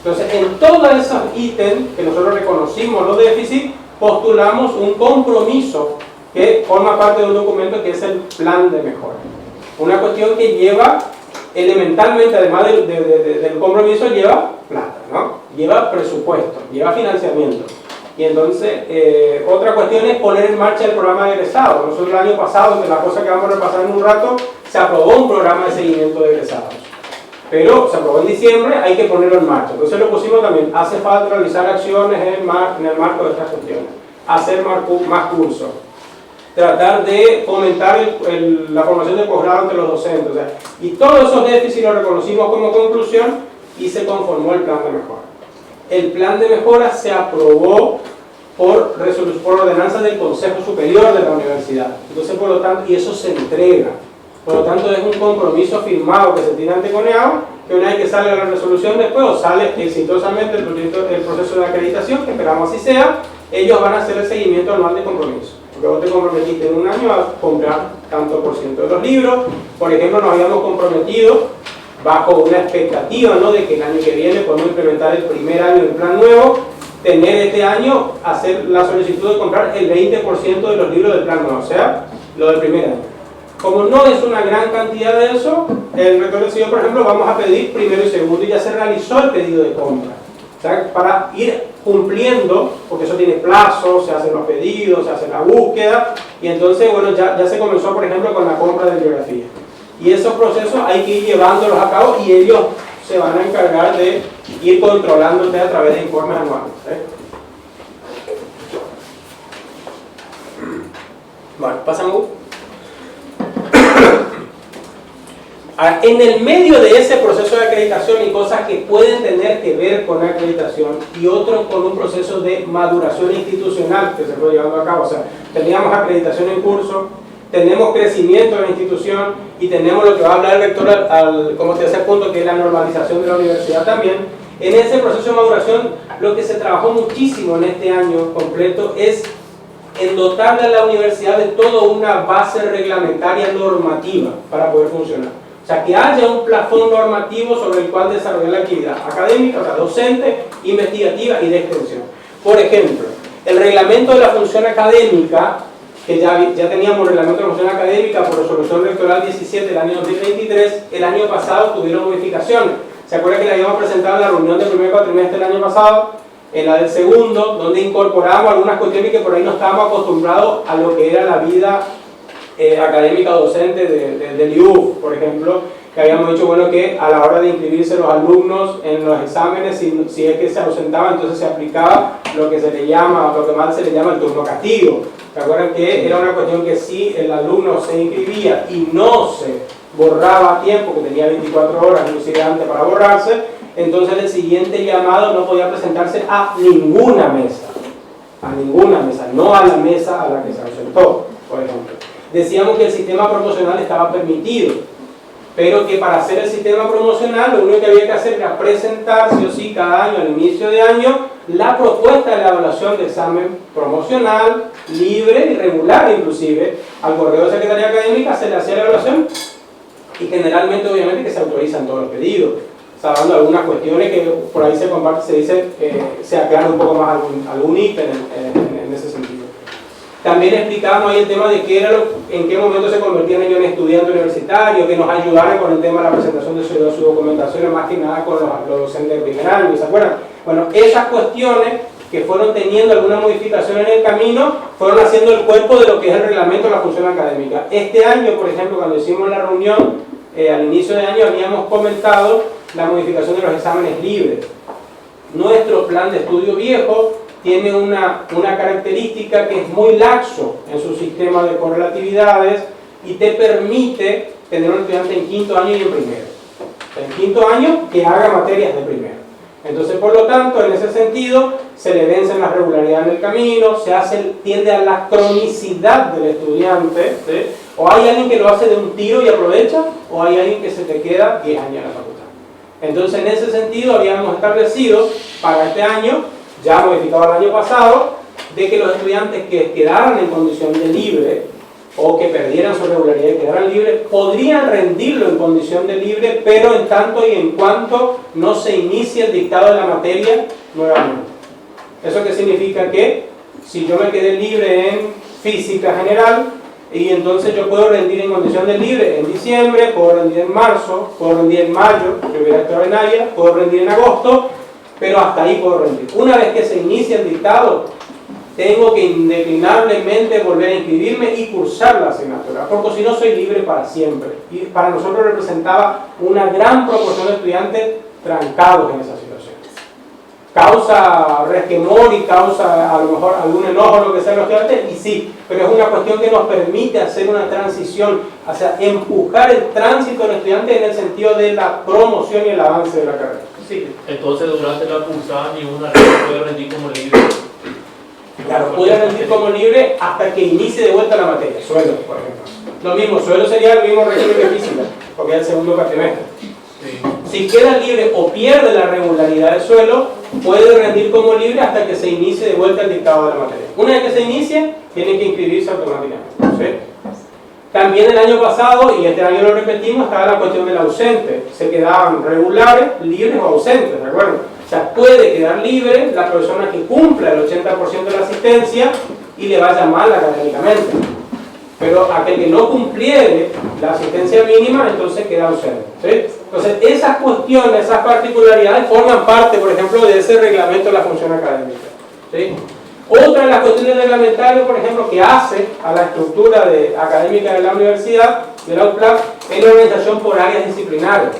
Entonces, en todos esos ítems que nosotros reconocimos los déficits, postulamos un compromiso que forma parte de un documento que es el plan de mejora. Una cuestión que lleva, elementalmente, además del compromiso, lleva plata, ¿no? Lleva presupuesto, lleva financiamiento. Y entonces, otra cuestión es poner en marcha el programa de egresados. Nosotros el año pasado, que la cosa que vamos a repasar en un rato, se aprobó un programa de seguimiento de egresados. Pero se aprobó en diciembre, hay que ponerlo en marcha. Entonces lo pusimos también, hace falta realizar acciones en el marco de estas cuestiones. Hacer más cursos. Tratar de fomentar la formación de posgrado entre los docentes. O sea, y todos esos déficits los reconocimos como conclusión y se conformó el plan de mejora. El plan de mejora se aprobó por ordenanza del Consejo Superior de la Universidad. Entonces, por lo tanto, y eso se entrega. Por lo tanto, es un compromiso firmado que se tiene ante CONEAU, que una vez que sale la resolución después, o sale exitosamente el proceso de acreditación, que esperamos así sea, ellos van a hacer el seguimiento anual de compromiso. Porque vos te comprometiste en un año a comprar tanto por ciento de los libros. Por ejemplo, nos habíamos comprometido bajo una expectativa, ¿no?, de que el año que viene podemos implementar el primer año del plan nuevo, tener este año, hacer la solicitud de comprar el 20% de los libros del plan nuevo, o sea, lo del primer año. Como no es una gran cantidad de eso, el rector decidió, por ejemplo, vamos a pedir primero y segundo, y ya se realizó el pedido de compra. O sea, para ir cumpliendo, porque eso tiene plazo, se hacen los pedidos, se hace la búsqueda, y entonces, bueno, ya se comenzó, por ejemplo, con la compra de bibliografía. Y esos procesos hay que ir llevándolos a cabo y ellos se van a encargar de ir controlándote a través de informes anuales. Bueno, pasamos. En el medio de ese proceso de acreditación hay cosas que pueden tener que ver con la acreditación y otros con un proceso de maduración institucional que se fue llevando a cabo. O sea, teníamos acreditación en curso, tenemos crecimiento de la institución y tenemos lo que va a hablar el rector como tercer punto, que es la normalización de la universidad también. En ese proceso de maduración, lo que se trabajó muchísimo en este año completo es en dotarle a la universidad de toda una base reglamentaria normativa para poder funcionar. O sea, que haya un plafón normativo sobre el cual desarrollar la actividad académica, o sea, docente, investigativa y de extensión. Por ejemplo, el reglamento de la función académica, que ya teníamos reglamento de la función académica por resolución rectoral 17 del año 2023, el año pasado tuvieron modificaciones. ¿Se acuerdan que la habíamos presentado en la reunión del primer cuatrimestre del año pasado? En la del segundo, donde incorporamos algunas cuestiones que por ahí no estábamos acostumbrados a lo que era la vida académica docente del IUF, por ejemplo, que habíamos dicho, bueno, que a la hora de inscribirse los alumnos en los exámenes, si es que se ausentaban, entonces se aplicaba lo que mal se le llama el turno castigo. ¿Se acuerdan que era una cuestión que si el alumno se inscribía y no se borraba a tiempo, que tenía 24 horas inclusive antes para borrarse, entonces el siguiente llamado no podía presentarse a ninguna mesa, no a la mesa a la que se ausentó, por ejemplo. Decíamos que el sistema proporcional estaba permitido, pero que para hacer el sistema promocional lo único que había que hacer era presentar sí o sí cada año, al inicio de año, la propuesta de la evaluación de examen promocional, libre y regular inclusive, al correo de Secretaría Académica se le hacía la evaluación y generalmente obviamente que se autorizan todos los pedidos, salvando algunas cuestiones que por ahí se comparte, se dice, se aclara un poco más algún ítem en ese sentido. También explicamos ahí el tema de qué era en qué momento se convertían ellos en estudiantes universitarios, que nos ayudaran con el tema de la presentación de su documentación, más que nada con los docentes de primer año, ¿se acuerdan? Bueno, esas cuestiones que fueron teniendo alguna modificación en el camino, fueron haciendo el cuerpo de lo que es el reglamento de la función académica. Este año, por ejemplo, cuando hicimos la reunión, al inicio de año habíamos comentado la modificación de los exámenes libres. Nuestro plan de estudio viejo tiene una característica que es muy laxo en su sistema de correlatividades y te permite tener un estudiante en quinto año y en primero. En quinto año que haga materias de primero. Entonces, por lo tanto, en ese sentido, se le vencen las regularidades en el camino, tiende a la cronicidad del estudiante, ¿sí? O hay alguien que lo hace de un tiro y aprovecha, o hay alguien que se te queda 10 años en la facultad. Entonces, en ese sentido, habíamos establecido para este año, ya modificado el año pasado, de que los estudiantes que quedaran en condición de libre o que perdieran su regularidad y quedaran libres, podrían rendirlo en condición de libre, pero en tanto y en cuanto no se inicie el dictado de la materia nuevamente. ¿Eso qué significa? Que si yo me quedé libre en física general, y entonces yo puedo rendir en condición de libre en diciembre, puedo rendir en marzo, puedo rendir en mayo, que hubiera extraordinaria, puedo rendir en agosto, pero hasta ahí puedo rendir. Una vez que se inicia el dictado, tengo que indeclinablemente volver a inscribirme y cursar la asignatura, porque si no soy libre para siempre. Y para nosotros representaba una gran proporción de estudiantes trancados en esa situación. Causa resquemor y causa a lo mejor algún enojo, lo que sea, los estudiantes, y sí, pero es una cuestión que nos permite hacer una transición, o sea, empujar el tránsito del estudiante en el sentido de la promoción y el avance de la carrera. Sí. Entonces, durante la cursada, ni una puede rendir como libre. Claro, puede rendir como libre hasta que inicie de vuelta la materia, suelo, por ejemplo. Lo mismo, suelo sería el mismo régimen de física, porque es el segundo cuatrimestre. Sí. Si queda libre o pierde la regularidad del suelo, puede rendir como libre hasta que se inicie de vuelta el dictado de la materia. Una vez que se inicie, tiene que inscribirse automáticamente. ¿Sí? También el año pasado, y este año lo repetimos, estaba la cuestión del ausente. Se quedaban regulares, libres o ausentes, ¿de acuerdo? O sea, puede quedar libre la persona que cumpla el 80% de la asistencia y le vaya mal académicamente. Pero aquel que no cumpliere la asistencia mínima, entonces queda ausente. ¿Sí? Entonces, esas cuestiones, esas particularidades forman parte, por ejemplo, de ese reglamento de la función académica. ¿Sí? Otra de las cuestiones reglamentarias, por ejemplo, que hace a la estructura académica de la universidad, de la UPLAC, es la organización por áreas disciplinarias.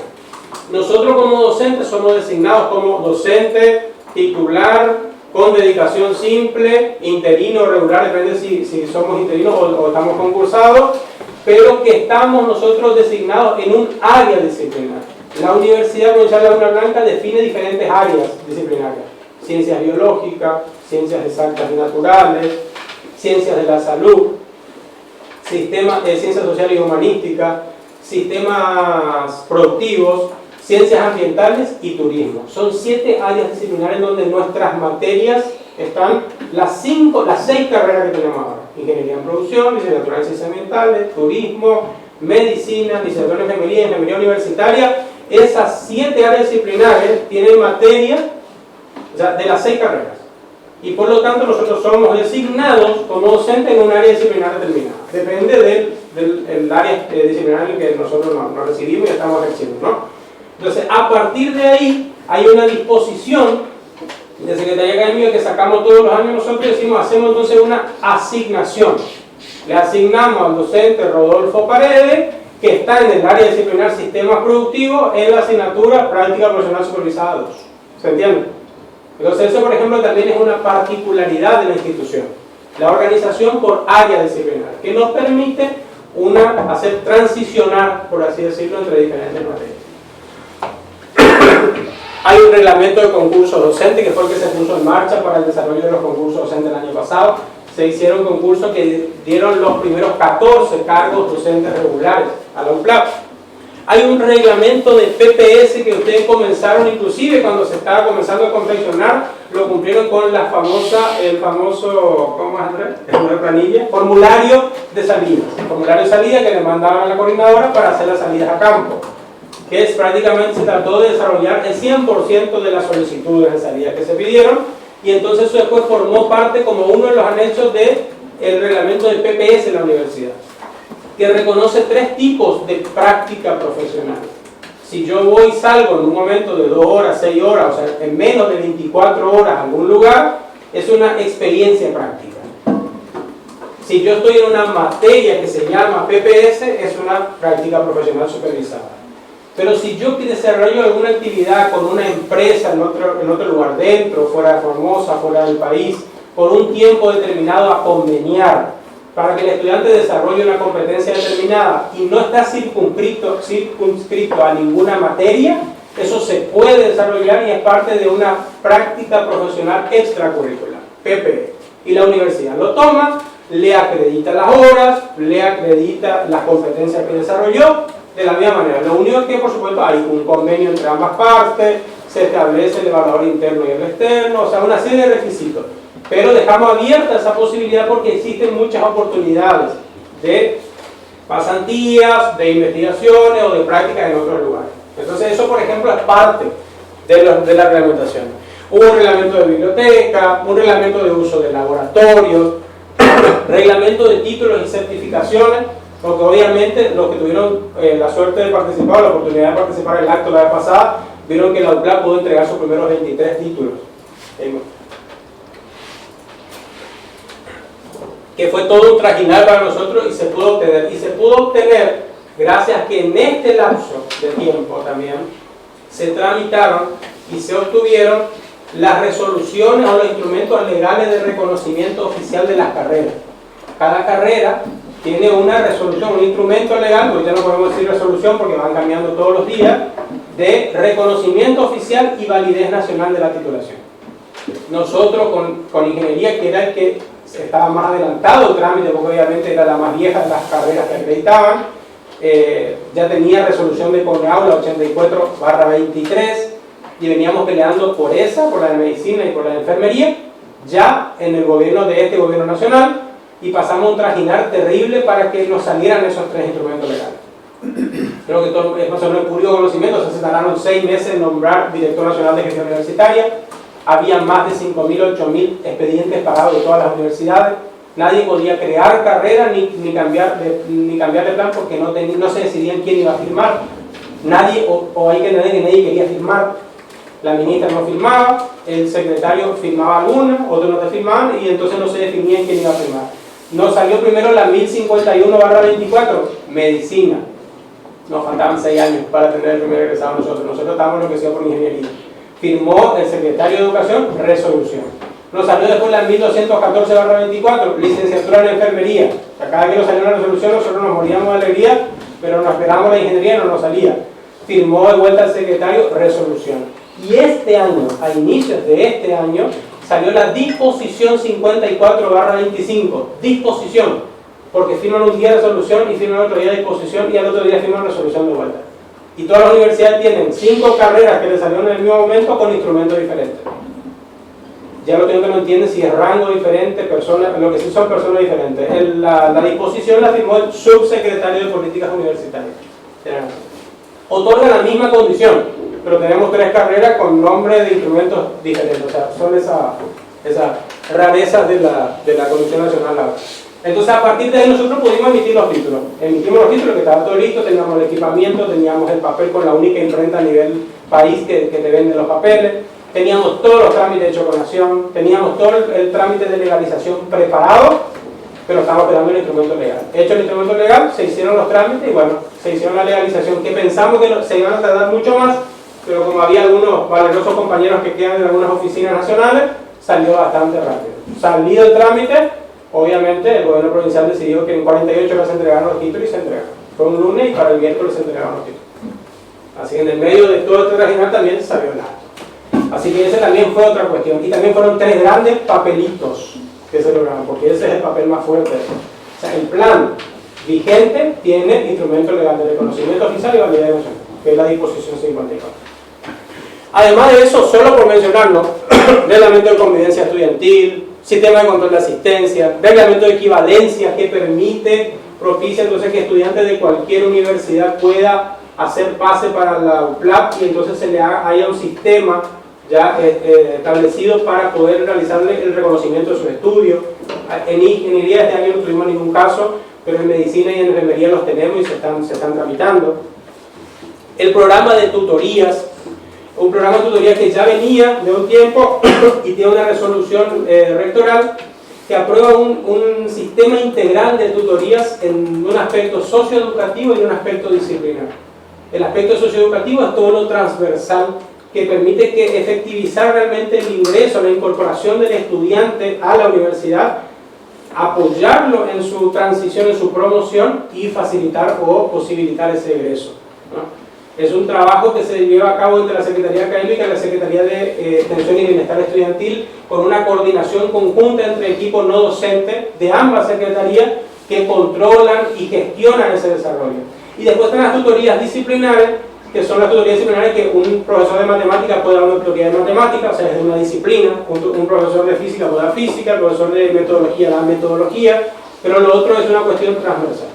Nosotros como docentes somos designados como docente, titular, con dedicación simple, interino o regular, depende si somos interinos o estamos concursados, pero que estamos nosotros designados en un área disciplinaria. La Universidad Provincial de Laguna Blanca define diferentes áreas disciplinarias: ciencias biológicas, ciencias exactas y naturales, ciencias de la salud, sistemas de ciencias sociales y humanísticas, sistemas productivos, ciencias ambientales y turismo. Son 7 áreas disciplinarias donde nuestras materias están las 6 carreras que tenemos ahora: ingeniería en producción, licenciatura en ciencias ambientales, turismo, medicina, licenciatura en enfermería universitaria. Esas 7 áreas disciplinarias tienen materias, o sea, de las 6 carreras. Y por lo tanto nosotros somos designados como docentes en un área disciplinaria determinada. Depende del área disciplinaria en que nosotros nos recibimos y estamos ejerciendo, ¿no? Entonces, a partir de ahí, hay una disposición de Secretaría Académica que sacamos todos los años nosotros y decimos, hacemos entonces una asignación. Le asignamos al docente Rodolfo Paredes, que está en el área disciplinar Sistemas Productivos, en la asignatura Práctica Profesional Supervisada 2. ¿Se entiende? Entonces, eso, por ejemplo, también es una particularidad de la institución. La organización por área disciplinar, que nos permite hacer transicionar, por así decirlo, entre diferentes materias. Hay un reglamento de concursos docentes que fue el que se puso en marcha para el desarrollo de los concursos docentes el año pasado. Se hicieron concursos que dieron los primeros 14 cargos docentes regulares a la UPLAC. Hay un reglamento de PPS que ustedes comenzaron, inclusive cuando se estaba comenzando a confeccionar, lo cumplieron con el famoso, ¿cómo es, Andrés? ¿Es planilla? Formulario de salidas. El formulario de salida que le mandaban a la coordinadora para hacer las salidas a campo, que es prácticamente se trató de desarrollar el 100% de las solicitudes de salida que se pidieron, y entonces eso después formó parte como uno de los anexos del reglamento de PPS en la universidad, que reconoce 3 tipos de práctica profesional. Si yo voy y salgo en un momento de 2 horas, 6 horas, o sea, en menos de 24 horas a algún lugar, es una experiencia práctica. Si yo estoy en una materia que se llama PPS, es una práctica profesional supervisada. Pero si yo desarrollo alguna actividad con una empresa en otro lugar, dentro, fuera de Formosa, fuera del país, por un tiempo determinado a conveniar, para que el estudiante desarrolle una competencia determinada y no está circunscrito a ninguna materia, eso se puede desarrollar y es parte de una práctica profesional extracurricular, PPE. Y la universidad lo toma, le acredita las horas, le acredita las competencias que desarrolló, de la misma manera. Lo único es que, por supuesto, hay un convenio entre ambas partes, se establece el evaluador interno y el externo, o sea, una serie de requisitos. Pero dejamos abierta esa posibilidad porque existen muchas oportunidades de pasantías, de investigaciones o de prácticas en otros lugares. Entonces eso, por ejemplo, es parte de la reglamentación. Un reglamento de biblioteca, un reglamento de uso de laboratorios, reglamento de títulos y certificaciones, porque obviamente los que tuvieron la suerte de participar, la oportunidad de participar en el acto la vez pasada, vieron que la UCLA pudo entregar sus primeros 23 títulos. Que fue todo un trajinar para nosotros y se pudo obtener. Y se pudo obtener gracias a que en este lapso de tiempo también se tramitaron y se obtuvieron las resoluciones o los instrumentos legales de reconocimiento oficial de las carreras. Cada carrera tiene una resolución, un instrumento legal, porque ya no podemos decir resolución porque van cambiando todos los días, de reconocimiento oficial y validez nacional de la titulación. Nosotros con ingeniería, que era el que estaba más adelantado el trámite, porque obviamente era la más vieja de las carreras que acreditaban, ya tenía resolución de CONEAU, la 84/23, y veníamos peleando por esa, por la de medicina y por la de enfermería, ya en el gobierno de este gobierno nacional, y pasamos un trajinar terrible para que nos salieran esos 3 instrumentos legales. Creo que todo es más o menos puro conocimiento, se tardaron 6 meses en nombrar director nacional de gestión universitaria. Había más de 5.000, 8.000 expedientes pagados de todas las universidades. Nadie podía crear carrera ni cambiar de plan porque no se decidían quién iba a firmar. Nadie, o hay que entender que nadie quería firmar. La ministra no firmaba, el secretario firmaba alguna, otros no te firmaban, y entonces no se definía quién iba a firmar. Nos salió primero la 1051/24, medicina. Nos faltaban 6 años para tener el primer egresado nosotros. Nosotros estábamos enloquecidos por ingeniería. Firmó el secretario de Educación, resolución. Nos salió después la 1214/24, licenciatura en enfermería. O sea, cada que nos salió una resolución nosotros nos moríamos de alegría, pero nos esperamos la ingeniería y no nos salía. Firmó de vuelta el secretario, resolución. Y este año, a inicios de este año, salió la disposición 54/25. Disposición, porque firman un día resolución y firman otro día disposición y al otro día firman resolución de vuelta. Y todas las universidades tienen 5 carreras que les salieron en el mismo momento con instrumentos diferentes. Ya lo que no entiende si es rango diferente, personas, lo que sí son personas diferentes. La disposición la firmó el subsecretario de Políticas Universitarias. Otorga la misma condición, pero tenemos 3 carreras con nombres de instrumentos diferentes. O sea, son esas rarezas de la Comisión Nacional Laboral. Entonces, a partir de ahí nosotros pudimos emitir los títulos. Emitimos los títulos, que estaba todo listo, teníamos el equipamiento, teníamos el papel con la única imprenta a nivel país que te vende los papeles, teníamos todos los trámites de choconación, teníamos todo el trámite de legalización preparado, pero estábamos esperando el instrumento legal. Hecho el instrumento legal, se hicieron los trámites y bueno, se hicieron la legalización, que pensamos que se iban a tardar mucho más, pero como había algunos valerosos compañeros que quedan en algunas oficinas nacionales, salió bastante rápido. Salido el trámite, obviamente el gobierno provincial decidió que en 48 horas se entregaron los títulos y se entregaron. Fue un lunes y para el miércoles se entregaron los títulos. Así que en el medio de todo este trajinar también salió el acto. Así que esa también fue otra cuestión. Y también fueron 3 grandes papelitos que se lograron, porque ese es el papel más fuerte. O sea, el plan vigente tiene instrumento legal de reconocimiento oficial y validez emocional, que es la disposición 54. Además de eso, solo por mencionarlo, reglamento de convivencia estudiantil, sistema de control de asistencia, reglamento de equivalencia que propicia entonces que estudiantes de cualquier universidad pueda hacer pase para la UPLAP y entonces haya un sistema ya establecido para poder realizarle el reconocimiento de sus estudios. En ingeniería este año no tuvimos ningún caso, pero en medicina y en enfermería los tenemos y se están tramitando. El programa de tutorías, un programa de tutorías que ya venía de un tiempo y tiene una resolución rectoral que aprueba un sistema integral de tutorías en un aspecto socioeducativo y en un aspecto disciplinar. El aspecto socioeducativo es todo lo transversal que permite que efectivizar realmente el ingreso, la incorporación del estudiante a la universidad, apoyarlo en su transición, en su promoción y facilitar o posibilitar ese egreso, ¿no? Es un trabajo que se lleva a cabo entre la Secretaría Académica y la Secretaría de Extensión y Bienestar Estudiantil con una coordinación conjunta entre equipos no docentes de ambas secretarías que controlan y gestionan ese desarrollo. Y después están las tutorías disciplinares, que son las tutorías disciplinares que un profesor de matemáticas puede dar una tutoría de matemáticas, o sea, es de una disciplina, un profesor de física puede dar física, el profesor de metodología da metodología, pero lo otro es una cuestión transversal.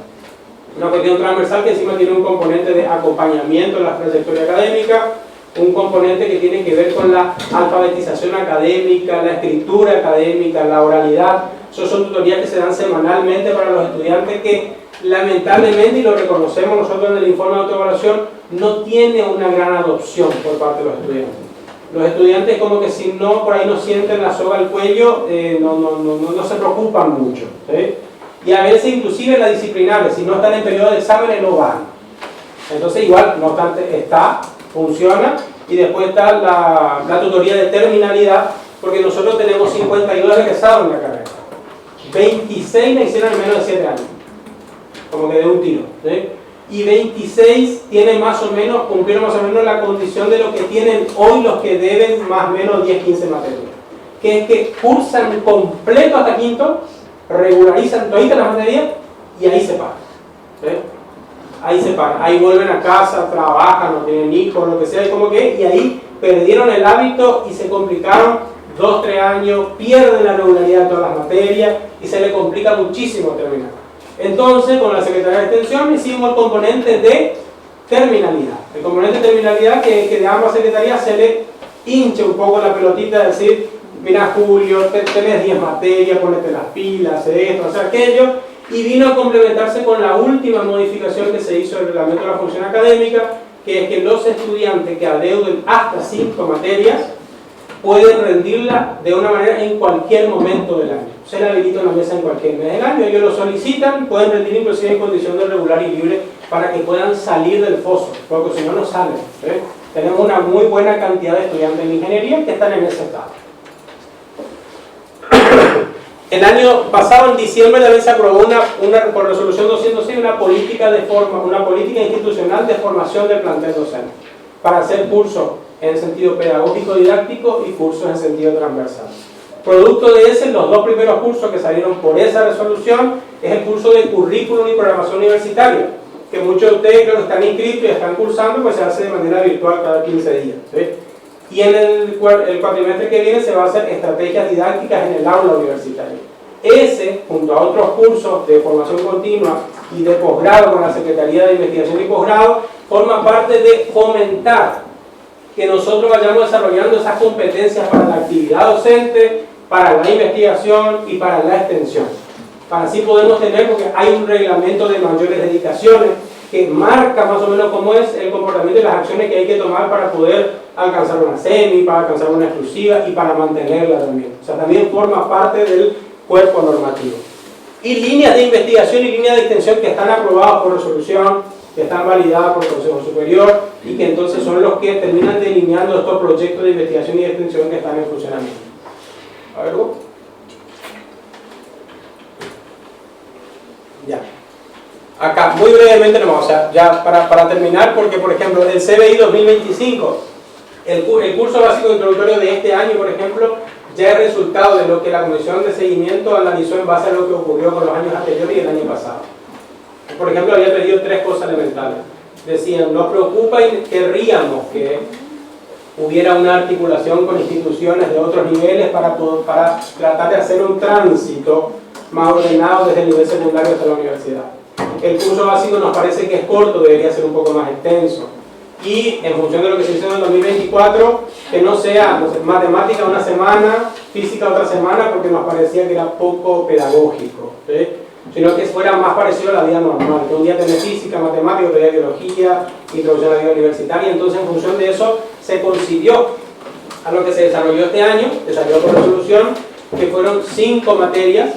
Una cuestión transversal que encima tiene un componente de acompañamiento en la trayectoria académica, un componente que tiene que ver con la alfabetización académica, la escritura académica, la oralidad. Esas son tutorías que se dan semanalmente para los estudiantes que lamentablemente, y lo reconocemos nosotros en el informe de autoevaluación, no tiene una gran adopción por parte de los estudiantes. Los estudiantes como que si no, por ahí no sienten la soga al cuello, no se preocupan mucho, ¿sí? Y a veces inclusive las disciplinares, si no están en periodo de exámenes, no van. Entonces igual, no obstante, funciona, y después está la tutoría de terminalidad, porque nosotros tenemos 52 egresados en la carrera. 26 la hicieron en menos de 7 años, como que de un tiro, ¿sí? Y 26 tienen cumplieron más o menos la condición de lo que tienen hoy los que deben más o menos 10-15 materias, que es que cursan completo hasta quinto, regularizan todas las materias y ahí se paran, ¿sí? Ahí se paran, ahí vuelven a casa, trabajan, no tienen hijos, lo que sea, y ahí perdieron el hábito y se complicaron 2-3 años, pierden la regularidad de todas las materias y se le complica muchísimo terminar. Entonces, con la Secretaría de Extensión hicimos el componente de terminalidad. El componente de terminalidad que de ambas secretarías se le hincha un poco la pelotita de decir, mira Julio, tenés 10 materias, ponete las pilas, esto, hacer aquello, y vino a complementarse con la última modificación que se hizo del reglamento de la función académica, que es que los estudiantes que adeuden hasta 5 materias pueden rendirla de una manera en cualquier momento del año. Se le habilita una mesa en cualquier mes del año, ellos lo solicitan, pueden rendir inclusive en condición de regular y libre para que puedan salir del foso, porque si no, no salen, ¿sí? Tenemos una muy buena cantidad de estudiantes en ingeniería que están en ese estado. El año pasado, en diciembre, también se aprobó por resolución 206 una política institucional de formación del plantel docente para hacer cursos en sentido pedagógico didáctico y cursos en sentido transversal. Producto de ese, los 2 primeros cursos que salieron por esa resolución es el curso de currículum y programación universitaria, que muchos de ustedes creo que están inscritos y están cursando, pues se hace de manera virtual cada 15 días, ¿sí? Y en el cuatrimestre que viene se va a hacer estrategias didácticas en el aula universitaria. Ese, junto a otros cursos de formación continua y de posgrado con la Secretaría de Investigación y Posgrado, forma parte de fomentar que nosotros vayamos desarrollando esas competencias para la actividad docente, para la investigación y para la extensión. Para así podemos tener, porque hay un reglamento de mayores dedicaciones que marca más o menos cómo es el comportamiento y las acciones que hay que tomar para poder alcanzar una semi, para alcanzar una exclusiva y para mantenerla también. O sea, también forma parte del cuerpo normativo. Y líneas de investigación y líneas de extensión que están aprobadas por resolución, que están validadas por el Consejo Superior y que entonces son los que terminan delineando estos proyectos de investigación y de extensión que están en funcionamiento. A ver, ¿cómo? Ya. Acá, muy brevemente nomás, o sea, ya para terminar, porque por ejemplo, el CBI 2025, el curso básico introductorio de este año, por ejemplo, ya es resultado de lo que la Comisión de Seguimiento analizó en base a lo que ocurrió con los años anteriores y el año pasado. Por ejemplo, había pedido 3 cosas elementales. Decían, nos preocupa y querríamos que hubiera una articulación con instituciones de otros niveles para tratar de hacer un tránsito más ordenado desde el nivel secundario hasta la universidad. El curso básico nos parece que es corto, debería ser un poco más extenso. Y en función de lo que se hizo en el 2024, que no sea, no sé, matemática una semana, física otra semana, porque nos parecía que era poco pedagógico, ¿sí? Sino que fuera más parecido a la vida normal, que un día tenés física, matemática, otro día biología, introducción a la vida universitaria. Entonces, en función de eso, se concibió a lo que se desarrolló este año, desarrolló por resolución, que fueron 5 materias,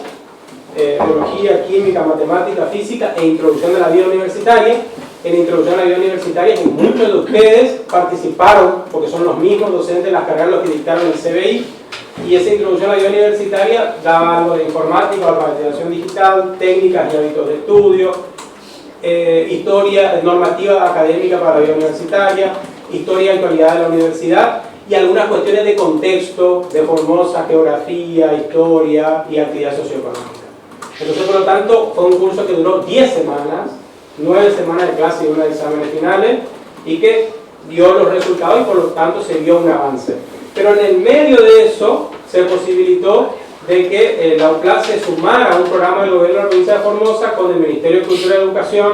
biología, química, matemática, física e introducción a la vida universitaria. En introducción a la vida universitaria, muchos de ustedes participaron, porque son los mismos docentes de las carreras los que dictaron el CBI, y esa introducción a la vida universitaria daba algo de informática, alfabetización digital, técnicas y hábitos de estudio, historia, normativa académica para la vida universitaria, historia y actualidad de la universidad, y algunas cuestiones de contexto, de Formosa, geografía, historia y actividad socioeconómica. Entonces, por lo tanto, fue un curso que duró 10 semanas, 9 semanas de clase y 1 de exámenes finales, y que dio los resultados y por lo tanto se vio un avance. Pero en el medio de eso se posibilitó de que la UCLAS se sumara a un programa del gobierno de la provincia de Formosa con el Ministerio de Cultura y Educación,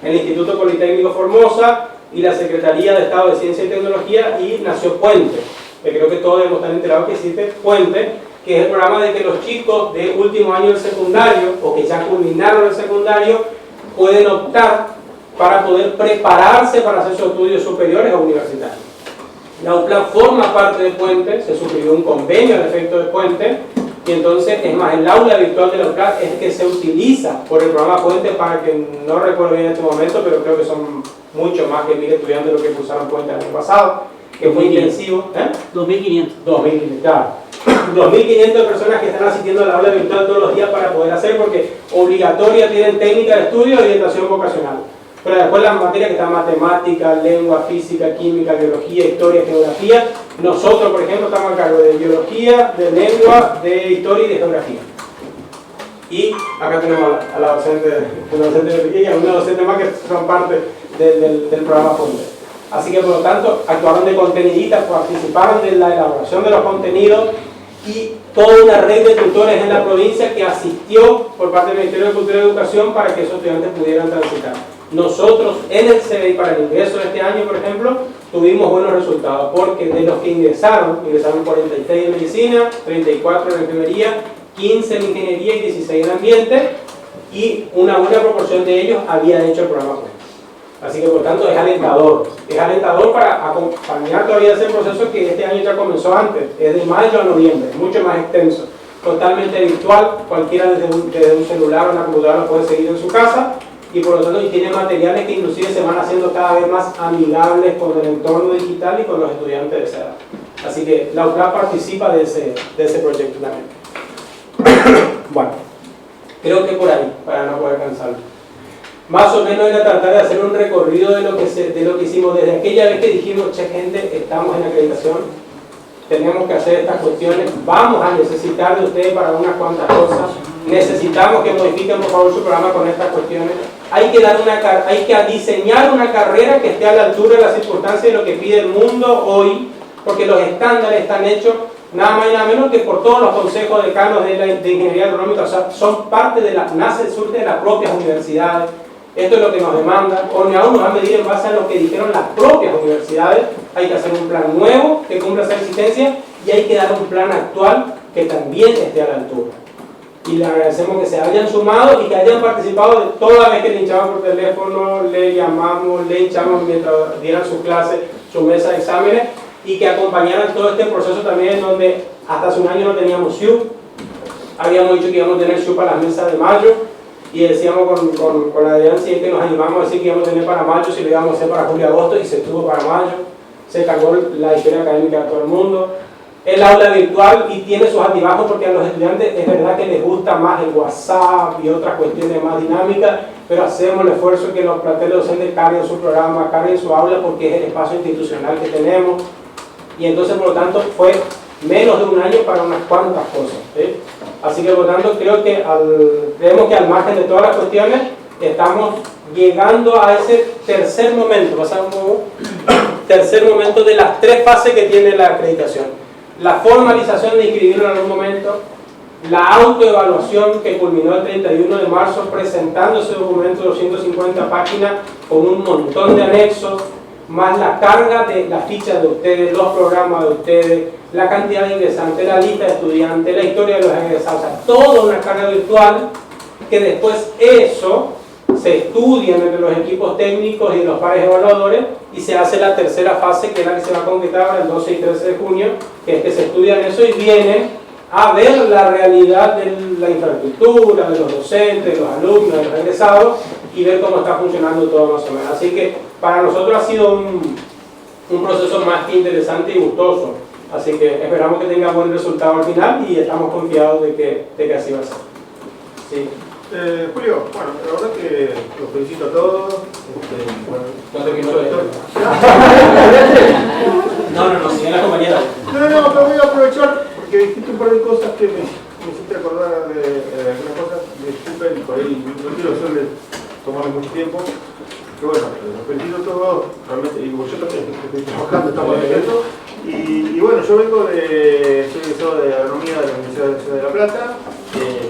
el Instituto Politécnico Formosa y la Secretaría de Estado de Ciencia y Tecnología, y nació Puente, que creo que todos debemos estar enterados que existe Puente, que es el programa de que los chicos de último año del secundario o que ya culminaron el secundario pueden optar para poder prepararse para hacer sus estudios superiores o universitarios. La UCLAS forma parte de Puente, se suscribió un convenio al efecto de Puente, y entonces, es más, el aula virtual de la UCLAS es que se utiliza por el programa Puente para que, no recuerdo bien en este momento, pero creo que son mucho más que 1000 estudiantes los que cursaron Puente el año pasado, que fue intensivo. 2.500. 2.500, claro. 2.500 personas que están asistiendo a la aula virtual todos los días para poder hacer, porque obligatoria tienen técnica de estudio y orientación vocacional. Pero después las materias que están matemática, lengua, física, química, biología, historia, geografía, nosotros, por ejemplo, estamos a cargo de biología, de lengua, de historia y de geografía. Y acá tenemos a la docente de biología y a una docente más que son parte del programa Puente. Así que, por lo tanto, actuaron de contenidistas, participaron de la elaboración de los contenidos y toda una red de tutores en la provincia que asistió por parte del Ministerio de Cultura y Educación para que esos estudiantes pudieran transitar. Nosotros en el CBI para el ingreso de este año, por ejemplo, tuvimos buenos resultados, porque de los que ingresaron 46 en medicina, 34 en enfermería, 15 en ingeniería y 16 en ambiente, y una buena proporción de ellos había hecho el programa Puente. Así que, por tanto, es alentador para acompañar todavía ese proceso que este año ya comenzó antes, es de mayo a noviembre, mucho más extenso, totalmente virtual, cualquiera desde un celular o una computadora lo puede seguir en su casa, y por lo tanto tiene materiales que inclusive se van haciendo cada vez más amigables con el entorno digital y con los estudiantes de esa edad. Así que la UCLAS participa de ese proyecto también. Bueno, creo que por ahí, para no poder cansarlo. Más o menos era tratar de hacer un recorrido de lo que hicimos desde aquella vez que dijimos, che gente, estamos en acreditación, tenemos que hacer estas cuestiones, vamos a necesitar de ustedes para unas cuantas cosas, necesitamos que modifiquen por favor su programa con estas cuestiones, hay que diseñar una carrera que esté a la altura de las circunstancias de lo que pide el mundo hoy, porque los estándares están hechos nada más y nada menos que por todos los consejos decanos de ingeniería agronómica, o sea, son parte de surge de las propias universidades. Esto es lo que nos demandan, o aún nos van a medir en base a lo que dijeron las propias universidades. Hay que hacer un plan nuevo que cumpla esa exigencia y hay que dar un plan actual que también esté a la altura. Y le agradecemos que se hayan sumado y que hayan participado de toda vez que le hinchaban por teléfono, le llamamos, le hinchamos mientras dieran su clase, su mesa de exámenes, y que acompañaran todo este proceso también, donde hasta hace un año no teníamos SHU. Habíamos dicho que íbamos a tener SHU para las mesas de mayo, y decíamos con la Adrián sí, que nos animamos a decir que íbamos a tener para mayo, si lo íbamos a hacer para julio-agosto, y se estuvo para mayo. Se cargó la historia académica de todo el mundo. El aula virtual y tiene sus altibajos, porque a los estudiantes es verdad que les gusta más el WhatsApp y otras cuestiones más dinámicas, pero hacemos el esfuerzo que los planteles docentes carguen su programa, carguen su aula, porque es el espacio institucional que tenemos. Y entonces, por lo tanto, fue menos de un año para unas cuantas cosas, ¿sí? Así que, por lo tanto, creemos que al margen de todas las cuestiones, estamos llegando a ese tercer momento, tercer momento de las 3 fases que tiene la acreditación. La formalización de inscribirlo en algún momento, la autoevaluación que culminó el 31 de marzo presentando ese documento de 250 páginas con un montón de anexos, más la carga de las fichas de ustedes, los programas de ustedes, la cantidad de ingresantes, la lista de estudiantes, la historia de los egresados, o sea, toda una carga virtual que después eso se estudia entre los equipos técnicos y los pares evaluadores y se hace la tercera fase, que es la que se va a concretar el 12 y 13 de junio, que es que se estudian eso y vienen a ver la realidad de la infraestructura, de los docentes, de los alumnos, de los egresados y ver cómo está funcionando todo más o menos. Así que para nosotros ha sido un proceso más que interesante y gustoso. Así que esperamos que tenga buen resultado al final y estamos confiados de que así va a ser. Sí. Julio, bueno, la verdad que los felicito a todos. No terminó la historia. No, sigue la compañera. No, pero voy a aprovechar porque dijiste un par de cosas que me hiciste acordar de algunas cosas. Disculpen, por ahí no quiero tomarle mucho tiempo. Que bueno, los felicito a todos, realmente, y yo también estoy trabajando, estamos en esto. Y bueno, yo vengo soy egresado de Agronomía de la Universidad de La Plata,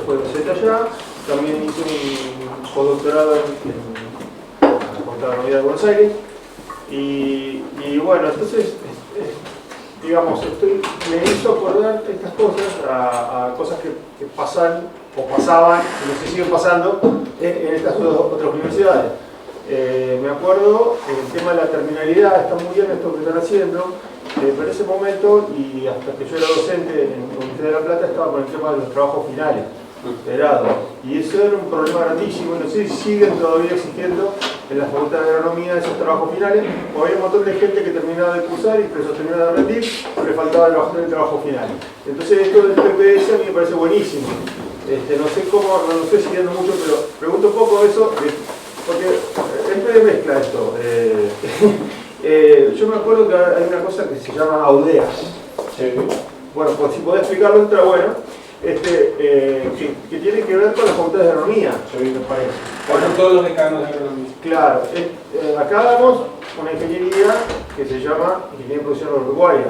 fue docente allá. También hice un postdoctorado en la Facultad de Agronomía de Buenos Aires. Y bueno, entonces, digamos, me hizo acordar estas cosas a cosas que pasan o pasaban y no se siguen pasando en estas otras universidades. Me acuerdo, el tema de la terminalidad, está muy bien esto que están haciendo, pero en ese momento, y hasta que yo era docente en la Universidad de La Plata, estaba con el tema de los trabajos finales de grado. Y eso era un problema grandísimo, no sé si siguen todavía exigiendo en la Facultad de Agronomía esos trabajos finales, o había un montón de gente que terminaba de cursar y que se terminaba de rendir, pero le faltaba el trabajo final. Entonces esto del PPS a mí me parece buenísimo. No sé cómo, no lo estoy siguiendo mucho, pero pregunto un poco eso, porque es medio mezcla esto. Yo me acuerdo que hay una cosa que se llama AUDEAS. Sí. Bueno, pues si podés explicarlo, entra bueno. Que tiene que ver con las facultades de agronomía, me parece. Con todos los decanos de agronomía. Claro, acá damos una ingeniería que se llama Ingeniería de Producción Agropecuaria,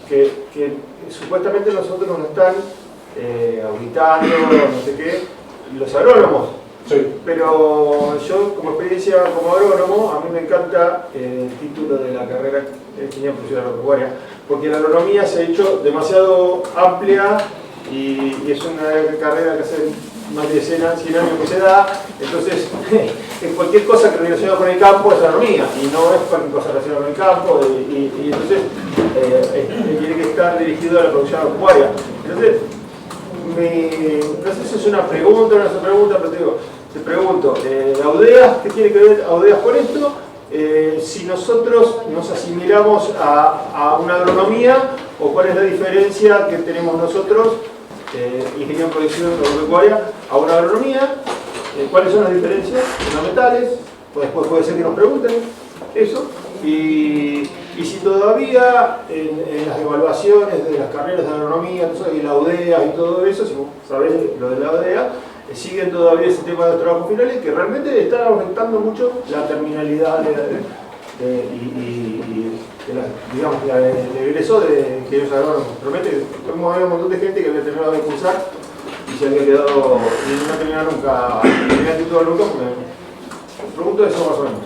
que supuestamente nosotros nos están auditando, no sé qué, los agrónomos. Sí. Pero yo, como experiencia como agrónomo, a mí me encanta el título de la carrera de Ingeniería de Producción Agropecuaria, porque la agronomía se ha hecho demasiado amplia y es una carrera que hace más de 100 años que se da, entonces en cualquier cosa que relacionada con el campo es agronomía y no es cualquier cosa relacionada con el campo y entonces tiene que estar dirigido a la producción agropecuaria. Entonces, no sé si es una pregunta o no es una pregunta, pero te pregunto, ¿AUDEAS, qué tiene que ver AUDEAS con esto? Si nosotros nos asimilamos a una agronomía o cuál es la diferencia que tenemos nosotros, ingeniería en producción agropecuaria, a una agronomía, cuáles son las diferencias fundamentales, pues después puede ser que nos pregunten eso, y si todavía en las evaluaciones de las carreras de agronomía y la AUDEA y todo eso, si vos sabés lo de la AUDEA, siguen todavía ese tema de los trabajos finales que realmente están aumentando mucho la terminalidad digamos, el egreso de ingenieros agrónomos. Realmente había un montón de gente que había terminado de cursar y se había quedado y no terminaba nunca, no tenía título nunca, porque me pregunto eso más o menos.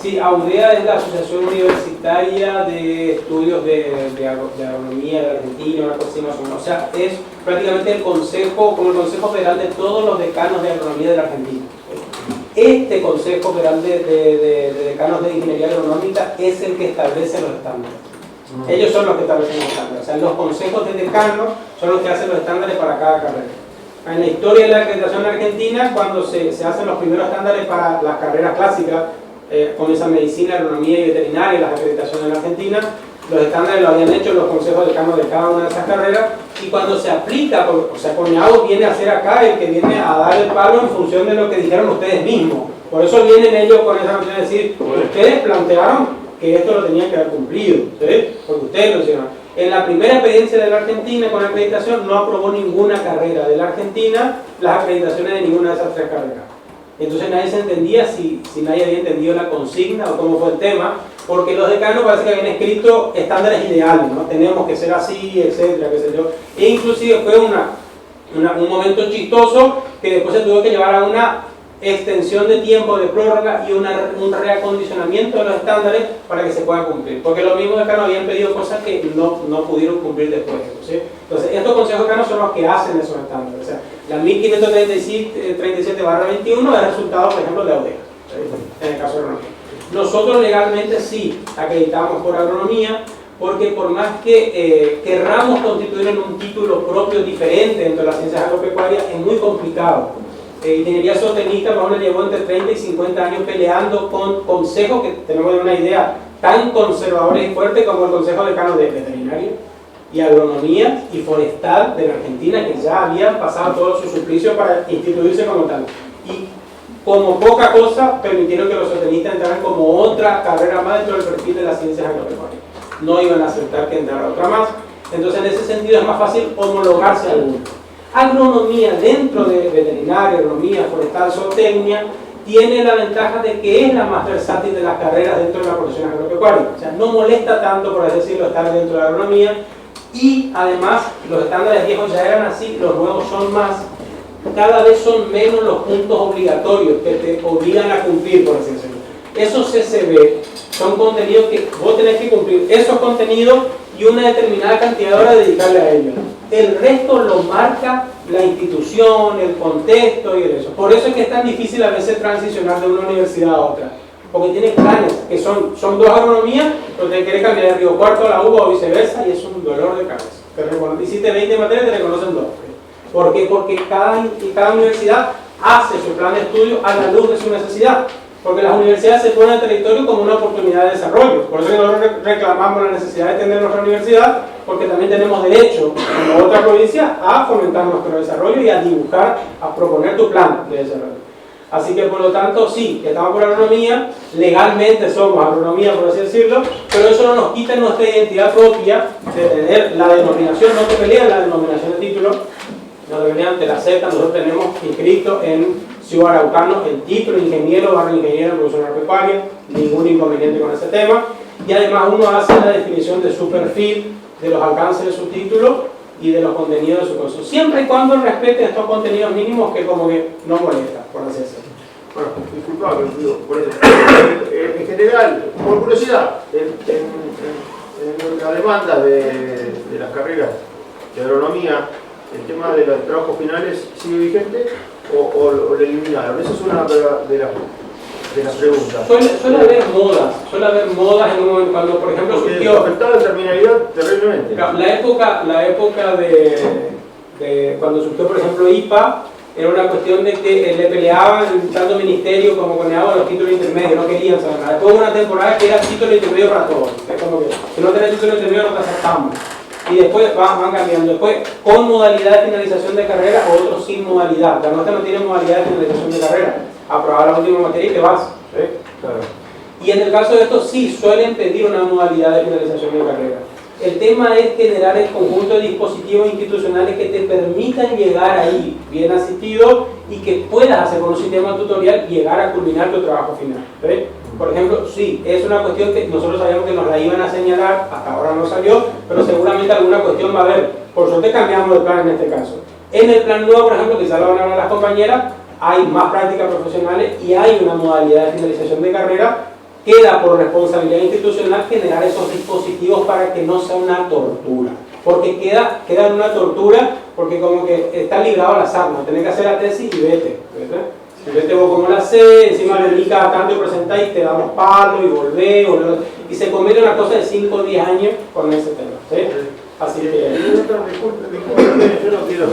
Sí, AUDEA es la Asociación Universitaria de Estudios de Agronomía de Argentina, una cosa así más o menos. O sea, es prácticamente el consejo, como el Consejo Federal de todos los decanos de Agronomía de la Argentina. Este Consejo Federal de Decanos de Ingeniería Agronómica es el que establece los estándares. Ellos son los que establecen los estándares. O sea, los consejos de decanos son los que hacen los estándares para cada carrera. En la historia de la acreditación en Argentina, cuando se hacen los primeros estándares para las carreras clásicas, comienza medicina, agronomía y veterinaria, las acreditaciones en Argentina, los estándares lo habían hecho los consejos decanos de cada una de esas carreras, y cuando se aplica, o sea, CONEAU viene a ser acá el que viene a dar el palo en función de lo que dijeron ustedes mismos. Por eso vienen ellos con esa manera de decir, ustedes plantearon que esto lo tenían que haber cumplido, ¿sí? Porque ustedes lo hicieron. En la primera experiencia de la Argentina con la acreditación no aprobó ninguna carrera de la Argentina las acreditaciones de ninguna de esas 3 carreras. Entonces nadie se entendía si nadie había entendido la consigna o cómo fue el tema, porque los decanos parece que habían escrito estándares ideales, ¿no? Tenemos que ser así, etcétera, qué sé yo. E inclusive fue un momento chistoso que después se tuvo que llevar a una extensión de tiempo de prórroga y un reacondicionamiento de los estándares para que se puedan cumplir, porque los mismos decanos habían pedido cosas que no pudieron cumplir después, ¿sí? Entonces estos consejos decanos son los que hacen esos estándares. O sea, la 1537-21 es resultado, por ejemplo, de AUDEA, en el caso de agronomía. Nosotros legalmente sí acreditamos por agronomía, porque por más que querramos constituir en un título propio diferente dentro de las ciencias agropecuarias, es muy complicado. Ingeniería zootecnista, vamos, llevó entre 30 y 50 años peleando con consejos que tenemos una idea tan conservadores y fuertes como el Consejo Decano de Veterinaria y Agronomía y Forestal de la Argentina, que ya habían pasado todo su suplicio para instituirse como tal. Y como poca cosa permitieron que los zootecnistas entraran como otra carrera más dentro del perfil de las ciencias agropecuarias. No iban a aceptar que entrara otra más. Entonces en ese sentido es más fácil homologarse a alguno. Agronomía dentro de veterinaria, agronomía, forestal, zootecnia, tiene la ventaja de que es la más versátil de las carreras dentro de la profesión agropecuaria. O sea, no molesta tanto, por así decirlo, estar dentro de la agronomía, y además los estándares viejos ya eran así, los nuevos son más. Cada vez son menos los puntos obligatorios que te obligan a cumplir, por así decirlo. Esos CCB son contenidos que vos tenés que cumplir, esos contenidos y una determinada cantidad de horas dedicarle a ellos. El resto lo marca la institución, el contexto y eso. Por eso es que es tan difícil a veces transicionar de una universidad a otra. Porque tienes planes que son dos agronomías, pero te quieres cambiar de Río Cuarto a la UBA o viceversa y es un dolor de cabeza. Pero cuando hiciste 20 materias te reconocen 2. ¿Por qué? Porque cada universidad hace su plan de estudio a la luz de su necesidad. Porque las universidades se ponen al territorio como una oportunidad de desarrollo. Por eso que nosotros reclamamos la necesidad de tener nuestra universidad, porque también tenemos derecho, en otra provincia, a fomentar nuestro desarrollo y a dibujar, a proponer tu plan de desarrollo. Así que por lo tanto, sí, estamos por agronomía, legalmente somos agronomía, por así decirlo, pero eso no nos quita nuestra identidad propia de tener la denominación, no te pelean la denominación de título, no te pelean, te la aceptan. Nosotros tenemos inscrito en Ciudad Araucano el título ingeniero / ingeniero en producción agropecuaria, ningún inconveniente con ese tema, y además uno hace la definición de su perfil, de los alcances de su título y de los contenidos de su curso, siempre y cuando respeten estos contenidos mínimos que como que no molestan, por así decirlo. Bueno, disculpame, por eso. En general, por curiosidad, en la demanda de las carreras de agronomía, el tema de los trabajos finales sigue vigente o lo eliminaron. Esa es una de las preguntas. Suele haber modas en un momento, cuando por ejemplo surgió... afectaba la terminalidad terriblemente. La época de cuando surgió por ejemplo IPA, era una cuestión de que le peleaban tanto ministerio como CONEAGO los títulos intermedios, no querían saber nada. Después hubo una temporada que era título intermedio para todos. Es como que si no tenés título intermedio no te aceptamos. Y después van cambiando. Después con modalidad de finalización de carrera, otros sin modalidad. La nuestra no tiene modalidad de finalización de carrera. Aprobar la última materia y te vas. ¿Sí? Claro. Y en el caso de estos sí suelen pedir una modalidad de finalización de carrera. El tema es generar el conjunto de dispositivos institucionales que te permitan llegar ahí bien asistido y que puedas hacer con un sistema tutorial llegar a culminar tu trabajo final. ¿Sí? Por ejemplo, sí, es una cuestión que nosotros sabíamos que nos la iban a señalar, hasta ahora no salió, pero seguramente alguna cuestión va a haber. Por suerte cambiamos de plan en este caso. En el plan nuevo, por ejemplo, quizás lo van a hablar las compañeras, hay más prácticas profesionales y hay una modalidad de finalización de carrera. Queda por responsabilidad institucional generar esos dispositivos para que no sea una tortura. Porque queda en una tortura, porque como que está librado al azar, ¿no? Tenés que hacer la tesis y vete. Vete vos como la sé, encima le cada tanto y presentáis y te damos palo y volvés, y se convierte en una cosa de 5 o 10 años con ese tema. ¿Sí? Así que... yo no quiero,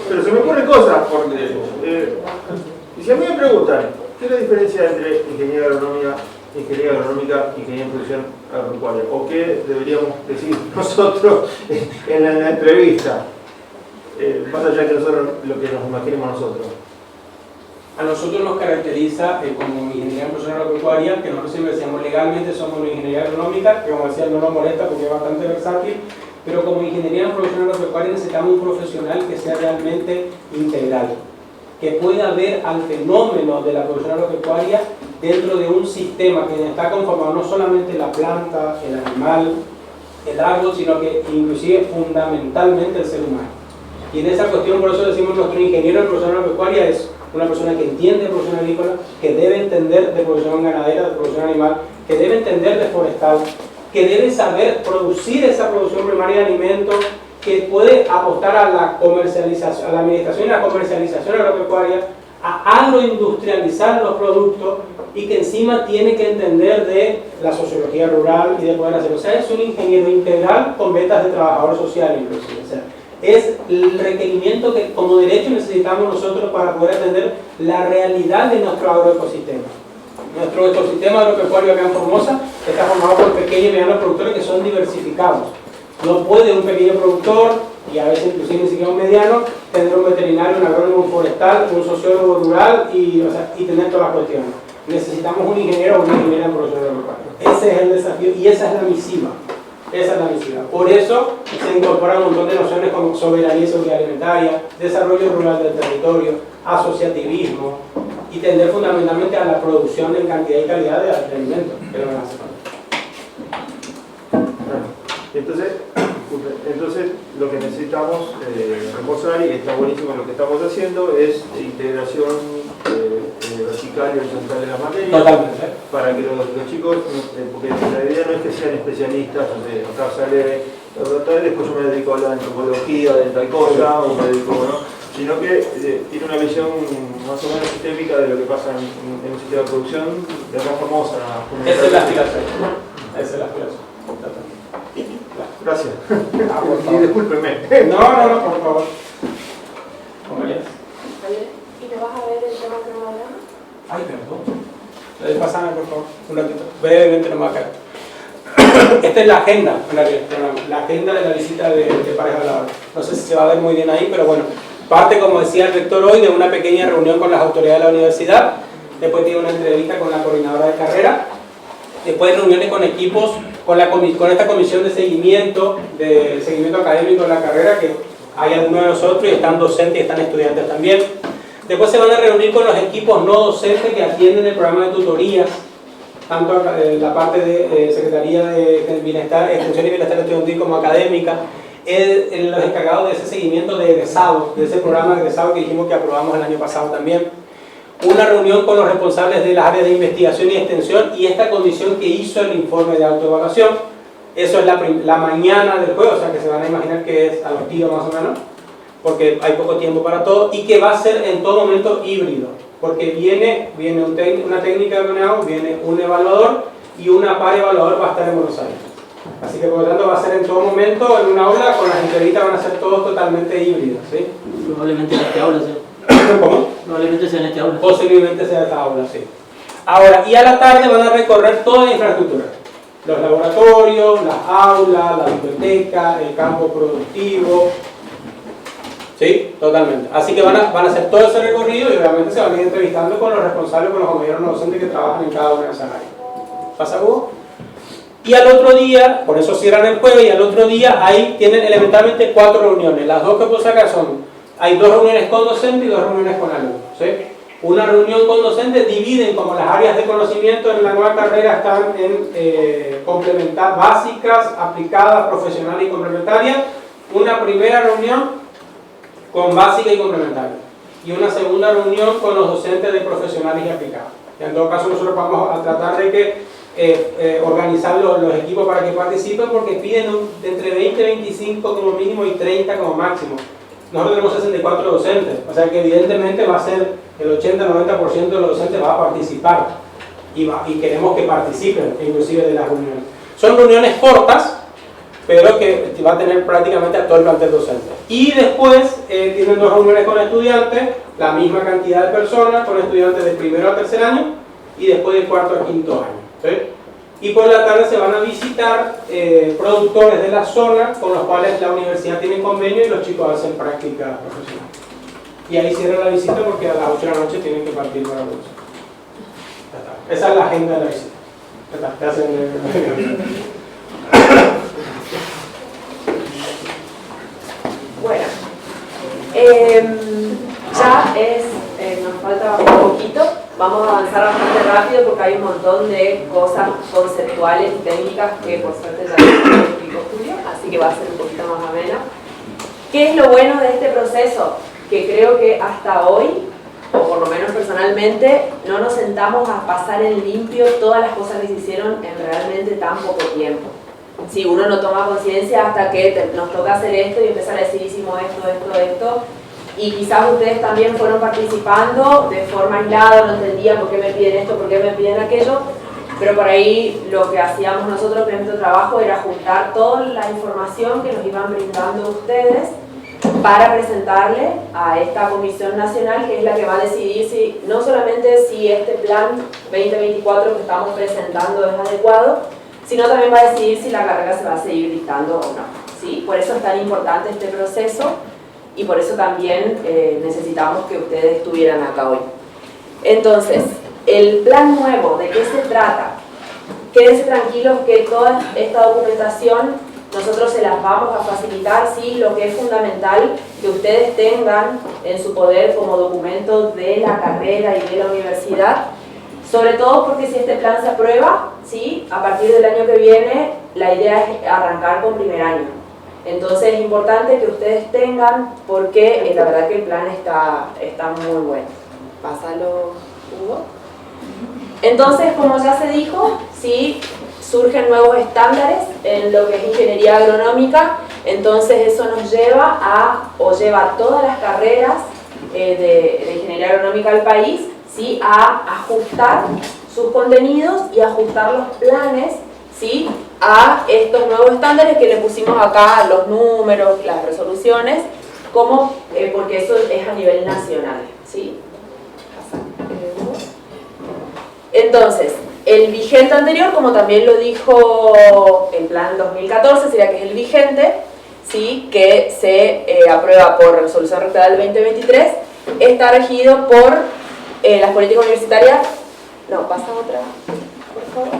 pero se me ocurren cosas, porque y si a mí me preguntan, ¿qué es la diferencia entre ingeniería agronómica y ingeniería en producción agropecuaria? ¿O qué deberíamos decir nosotros en la entrevista? Más allá que nosotros lo que nos imaginemos nosotros. A nosotros nos caracteriza como ingeniería en producción agropecuaria, que nosotros siempre decíamos legalmente somos una ingeniería agronómica, que como decía no nos molesta porque es bastante versátil, pero como ingeniería en producción agropecuaria necesitamos un profesional que sea realmente integral. que pueda ver al fenómeno de la producción agropecuaria dentro de un sistema que está conformado no solamente la planta, el animal, el árbol, sino que inclusive fundamentalmente el ser humano. Y en esa cuestión, por eso decimos, nuestro ingeniero de producción agropecuaria es una persona que entiende de producción agrícola, que debe entender de producción ganadera, de producción animal, que debe entender de forestal, que debe saber producir esa producción primaria de alimentos, que puede apostar a la comercialización, a la administración y la comercialización agropecuaria, a agroindustrializar los productos y que encima tiene que entender de la sociología rural y de poder hacerlo. O sea, es un ingeniero integral con betas de trabajador social inclusive. O sea, es el requerimiento que como derecho necesitamos nosotros para poder atender la realidad de nuestro agroecosistema. Nuestro ecosistema agropecuario acá en Formosa está formado por pequeños y medianos productores que son diversificados. No puede un pequeño productor, y a veces inclusive ni siquiera un mediano, tener un veterinario, un agrónomo forestal, un sociólogo rural y tener todas las cuestiones. Necesitamos un ingeniero o una ingeniera en producción agropecuaria. Ese es el desafío y esa es la misiva. Esa es la misiva. Por eso se incorporan un montón de nociones como soberanía y seguridad alimentaria, desarrollo rural del territorio, asociativismo y tender fundamentalmente a la producción en cantidad y calidad de alimentos, que no hace falta. Entonces lo que necesitamos reforzar, y está buenísimo lo que estamos haciendo, es integración vertical y horizontal de las materias. Totalmente. Para que los chicos, porque la idea no es que sean especialistas, acá sale, después yo me dedico a la antropología de tal cosa, o me dedico, ¿no? Sino que tiene una visión más o menos sistémica de lo que pasa en un sistema de producción de acá Formosa. Esa es la aspiración. Esa es la aspiración. Gracias. Y discúlpenme. No, por favor. ¿Y te vas a ver el tema cronograma? Ay, perdón. Pásame, por favor, un ratito. Brevemente nomás acá. Esta es la agenda, la agenda de la visita de pareja habladora. No sé si se va a ver muy bien ahí, pero bueno. Parte, como decía el rector hoy, de una pequeña reunión con las autoridades de la universidad. Después tiene una entrevista con la coordinadora de carrera. Después reuniones con equipos, con esta comisión de seguimiento académico de la carrera, que hay algunos de nosotros y están docentes y están estudiantes también. Después se van a reunir con los equipos no docentes que atienden el programa de tutorías, tanto la parte de Secretaría de Bienestar, Extensión y Bienestar Estudiantil como académica, los encargados de ese seguimiento de egresados, de ese programa de egresados que dijimos que aprobamos el año pasado también. Una reunión con los responsables de las áreas de investigación y extensión y esta comisión que hizo el informe de autoevaluación. Eso es la mañana del jueves, o sea que se van a imaginar que es a los tiros más o menos, porque hay poco tiempo para todo y que va a ser en todo momento híbrido, porque viene una técnica de planeado, viene un evaluador y una par evaluador va a estar en Buenos Aires. Así que por lo tanto va a ser en todo momento en una aula, con las entrevistas van a ser todos totalmente híbridos, ¿sí? Probablemente en este aula, ¿sí? ¿Cómo? Probablemente sea en este aula. Posiblemente sea esta aula, sí. Ahora, y a la tarde van a recorrer toda la infraestructura. Los laboratorios, las aulas, la biblioteca, el campo productivo. Sí, totalmente. Así que van a hacer todo ese recorrido y obviamente se van a ir entrevistando con los responsables, con los compañeros no docentes que trabajan en cada una de esas áreas. ¿Pasa, Hugo? Y al otro día, por eso cierran el jueves, y al otro día ahí tienen elementalmente 4 reuniones. Las dos que puedo sacar hay 2 reuniones con docentes y 2 reuniones con alumnos, ¿sí? Una reunión con docentes dividen como las áreas de conocimiento en la nueva carrera están en básicas, aplicadas, profesionales y complementarias. Una primera reunión con básica y complementaria. Y una segunda reunión con los docentes de profesionales y aplicados. En todo caso nosotros vamos a tratar de que organizar los equipos para que participen porque piden entre 20, 25 como mínimo y 30 como máximo. Nosotros tenemos 64 docentes, o sea que evidentemente va a ser el 80-90% de los docentes va a participar y queremos que participen inclusive de las reuniones. Son reuniones cortas, pero que va a tener prácticamente a todo el plantel docente. Y después tienen 2 reuniones con estudiantes, la misma cantidad de personas, con estudiantes de primero a tercer año y después de cuarto a quinto año, ¿sí? Y por la tarde se van a visitar productores de la zona con los cuales la universidad tiene convenio y los chicos hacen práctica profesional. Y ahí cierra la visita porque a las 8 de la noche tienen que partir para Buenos Aires. Esa es la agenda de la visita. Bueno, ya es bastante rápido porque hay un montón de cosas conceptuales y técnicas que por suerte ya lo explicó Julio, así que va a ser un poquito más ameno. ¿Qué es lo bueno de este proceso? Que creo que hasta hoy, o por lo menos personalmente, no nos sentamos a pasar en limpio todas las cosas que se hicieron en realmente tan poco tiempo. Si uno no toma conciencia hasta que nos toca hacer esto y empezar a decir hicimos esto, y quizás ustedes también fueron participando de forma aislada, no entendían por qué me piden esto, por qué me piden aquello, pero por ahí lo que hacíamos nosotros en nuestro trabajo era juntar toda la información que nos iban brindando ustedes para presentarle a esta Comisión Nacional, que es la que va a decidir si, no solamente si este plan 2024 que estamos presentando es adecuado, sino también va a decidir si la carrera se va a seguir dictando o no, ¿sí? Por eso es tan importante este proceso y por eso también necesitamos que ustedes estuvieran acá hoy. Entonces, el plan nuevo, ¿de qué se trata? Quédense tranquilos que toda esta documentación nosotros se las vamos a facilitar, sí, lo que es fundamental que ustedes tengan en su poder como documentos de la carrera y de la universidad, sobre todo porque si este plan se aprueba, sí, a partir del año que viene la idea es arrancar con primer año. Entonces es importante que ustedes tengan, porque la verdad que el plan está muy bueno. Pásalo, Hugo. Entonces, como ya se dijo, sí, surgen nuevos estándares en lo que es ingeniería agronómica, entonces eso nos lleva lleva a todas las carreras de ingeniería agronómica del país, ¿sí? A ajustar sus contenidos y ajustar los planes, ¿sí? A estos nuevos estándares que le pusimos acá, los números, las resoluciones, como, porque eso es a nivel nacional, ¿sí? Entonces, el vigente anterior, como también lo dijo el plan 2014, sería que es el vigente, ¿sí? Que se aprueba por resolución rectoral del 2023, está regido por las políticas universitarias, no, pasa otra, por favor,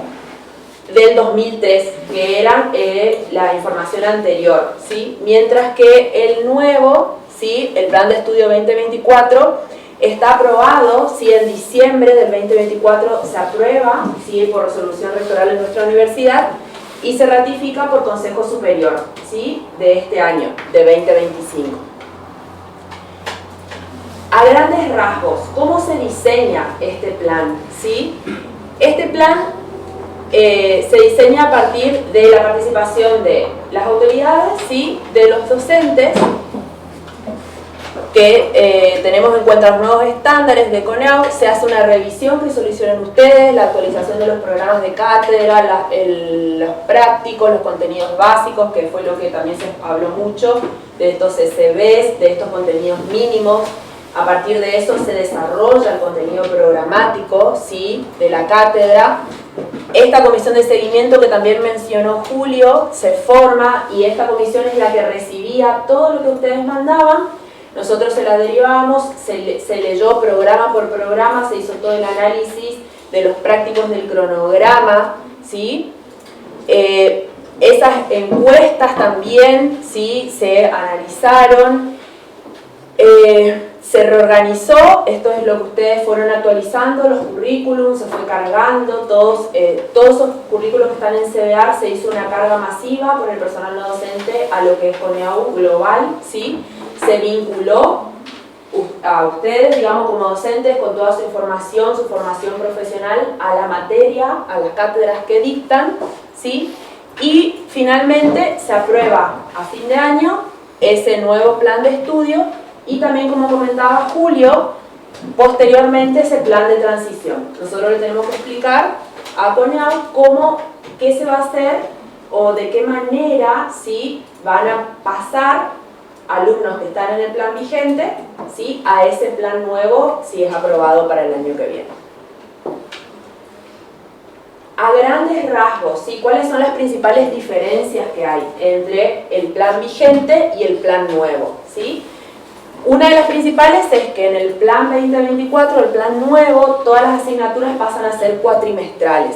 del 2003, que eran la información anterior, ¿sí? Mientras que el nuevo, ¿sí? El plan de estudio 2024, está aprobado, si en diciembre del 2024 se aprueba, ¿sí? Por resolución rectoral en nuestra universidad, y se ratifica por Consejo Superior, ¿sí? De este año, de 2025. A grandes rasgos, ¿cómo se diseña este plan? ¿Sí? Este plan se diseña a partir de la participación de las autoridades, ¿sí? De los docentes, que tenemos en cuenta los nuevos estándares de CONEAU, se hace una revisión que solucionen ustedes, la actualización de los programas de cátedra, los prácticos, los contenidos básicos, que fue lo que también se habló mucho, de estos CCBs, de estos contenidos mínimos. A partir de eso se desarrolla el contenido programático, ¿sí? De la cátedra. Esta comisión de seguimiento que también mencionó Julio se forma, y esta comisión es la que recibía todo lo que ustedes mandaban. Nosotros se la derivábamos, se leyó programa por programa, se hizo todo el análisis de los prácticos del cronograma, ¿sí? Esas encuestas también, ¿sí? Se analizaron, se reorganizó, esto es lo que ustedes fueron actualizando, los currículums, se fue cargando, todos esos currículos que están en CBAR, se hizo una carga masiva por el personal no docente a lo que es CONEAU global, ¿sí? Se vinculó a ustedes, digamos, como docentes, con toda su información, su formación profesional, a la materia, a las cátedras que dictan, ¿sí? Y finalmente se aprueba a fin de año ese nuevo plan de estudio y también, como comentaba Julio, posteriormente ese plan de transición. Nosotros le tenemos que explicar a CONEAU qué se va a hacer o de qué manera, ¿sí? Van a pasar alumnos que están en el plan vigente, ¿sí? A ese plan nuevo, si es aprobado para el año que viene. A grandes rasgos, ¿sí? ¿Cuáles son las principales diferencias que hay entre el plan vigente y el plan nuevo? ¿Sí? Una de las principales es que en el plan 2024, el plan nuevo, todas las asignaturas pasan a ser cuatrimestrales.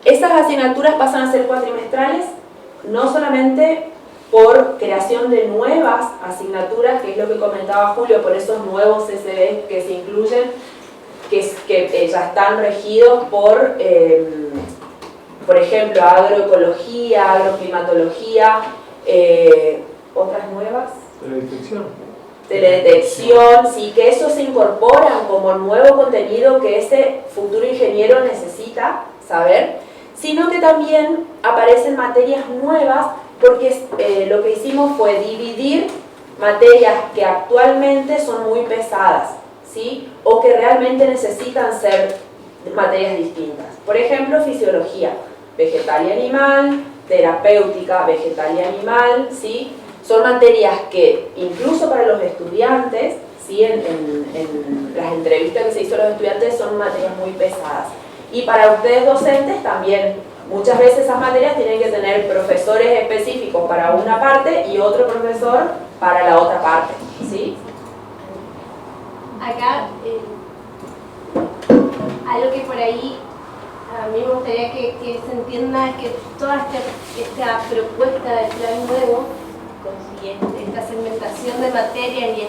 Esas asignaturas pasan a ser cuatrimestrales no solamente por creación de nuevas asignaturas, que es lo que comentaba Julio, por esos nuevos CCB que se incluyen, que ya están regidos por ejemplo, agroecología, agroclimatología, otras nuevas. Teledetección, sí, que eso se incorporan como nuevo contenido que ese futuro ingeniero necesita saber, sino que también aparecen materias nuevas porque lo que hicimos fue dividir materias que actualmente son muy pesadas, ¿sí? O que realmente necesitan ser materias distintas. Por ejemplo, fisiología vegetal y animal, terapéutica vegetal y animal, ¿sí? Son materias que incluso para los estudiantes, ¿sí? en las entrevistas que se hizo a los estudiantes, son materias muy pesadas. Y para ustedes docentes también, muchas veces esas materias tienen que tener profesores específicos para una parte y otro profesor para la otra parte, ¿sí? Acá, algo que por ahí a mí me gustaría que se entienda es que toda esta propuesta del plan nuevo y esta segmentación de materias y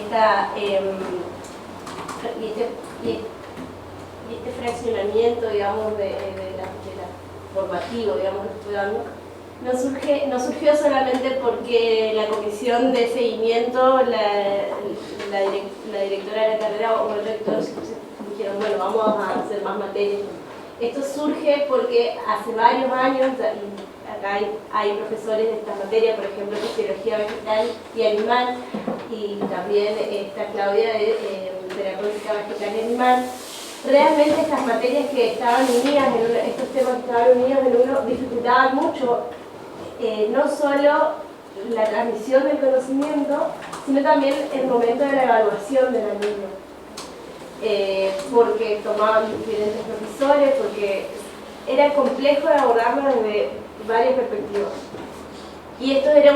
este fraccionamiento, digamos, de la formativo, digamos, que estoy dando, no surgió solamente porque la comisión de seguimiento, la directora de la carrera o el rector dijeron, bueno, vamos a hacer más materias. Esto surge porque hace varios años, acá hay profesores de esta materia, por ejemplo, fisiología vegetal y animal, y también está Claudia de terapéutica vegetal y animal. Realmente estas materias que estaban unidas, estos temas que estaban unidos en uno, dificultaban mucho no solo la transmisión del conocimiento, sino también el momento de la evaluación del alumno. Porque tomaban diferentes profesores, porque era complejo de abordarlo desde varias perspectivas. Y esto era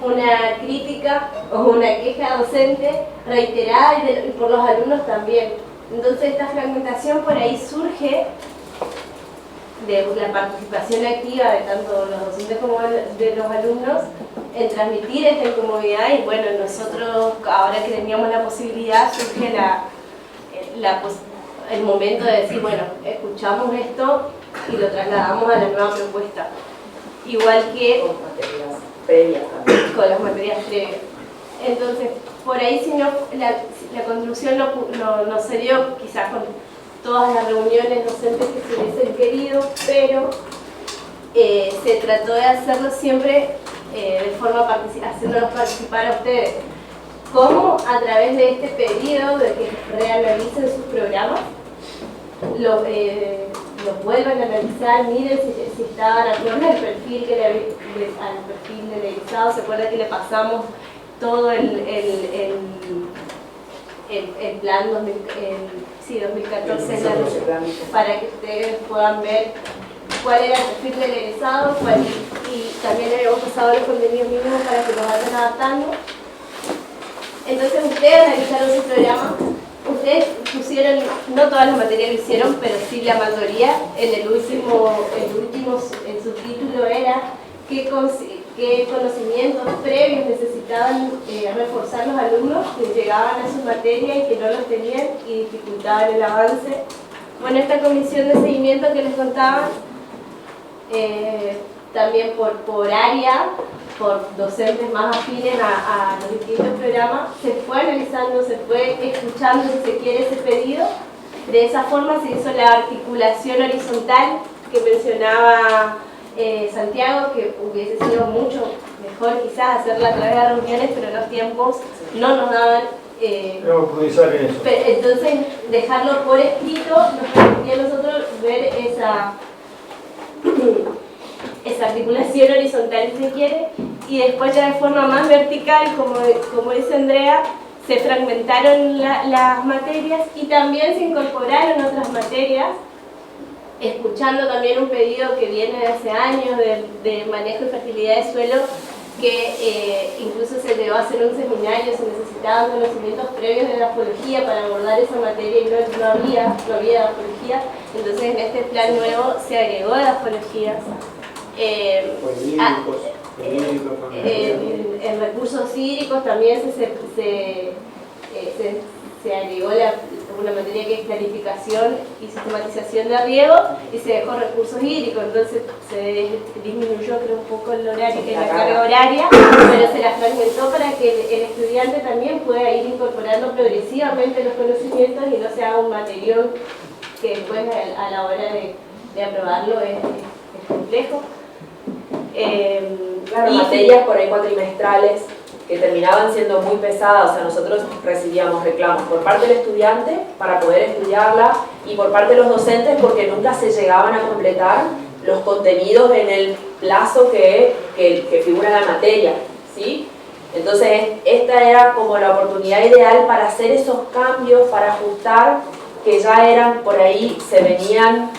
una crítica o una queja docente reiterada y por los alumnos también. Entonces esta fragmentación por ahí surge de la participación activa de tanto los docentes como de los alumnos en transmitir esta incomodidad, y bueno, nosotros ahora que teníamos la posibilidad surge el momento de decir, bueno, escuchamos esto y lo trasladamos a la nueva propuesta. Igual que con materias previas también. Con las materias previas. Entonces, por ahí si no, la construcción no se dio quizás con todas las reuniones docentes que se hubiesen querido, pero se trató de hacerlo siempre de forma haciéndolos participar a ustedes. ¿Cómo? A través de este pedido de que realicen sus programas, los vuelvan a analizar, miren si estaban acorde al perfil al perfil del egresado. ¿Se acuerda que le pasamos todo el plan 2014 para que ustedes puedan ver cuál era el perfil del egresado y también habíamos pasado los contenidos mínimos para que los vayan adaptando? Entonces ustedes realizaron su programa, ustedes pusieron, no todas las materias lo hicieron, pero sí la mayoría. El subtítulo era qué conocimientos previos necesitaban reforzar los alumnos que llegaban a su materia y que no los tenían y dificultaban el avance. Bueno, esta comisión de seguimiento que les contaba, también por área, por docentes más afines a los distintos programas, se fue analizando, se fue escuchando, si se quiere, ese pedido. De esa forma se hizo la articulación horizontal que mencionaba Santiago, que hubiese sido mucho mejor quizás hacerla a través de reuniones, pero los tiempos no nos daban. Entonces, dejarlo por escrito nos permitía a nosotros ver esa articulación horizontal, si se quiere, y después ya de forma más vertical, como dice Andrea, se fragmentaron las materias y también se incorporaron otras materias, escuchando también un pedido que viene de hace años de manejo y fertilidad de suelo, que incluso se llegó a hacer un seminario, se necesitaban conocimientos previos de grafología para abordar esa materia y no había grafología. Entonces en este plan nuevo se agregó grafología. En recursos hídricos también se agregó una materia que es planificación y sistematización de riego, y se dejó recursos hídricos, entonces se disminuyó creo un poco el horario, la carga horaria, pero se la fragmentó para que el estudiante también pueda ir incorporando progresivamente los conocimientos y no sea un material que después a la hora de aprobarlo es complejo. Claro, materias por ahí cuatrimestrales que terminaban siendo muy pesadas, o sea, nosotros recibíamos reclamos por parte del estudiante para poder estudiarla y por parte de los docentes porque nunca se llegaban a completar los contenidos en el plazo que figura la materia, ¿sí? Entonces, esta era como la oportunidad ideal para hacer esos cambios, para ajustar, que ya eran por ahí, se venían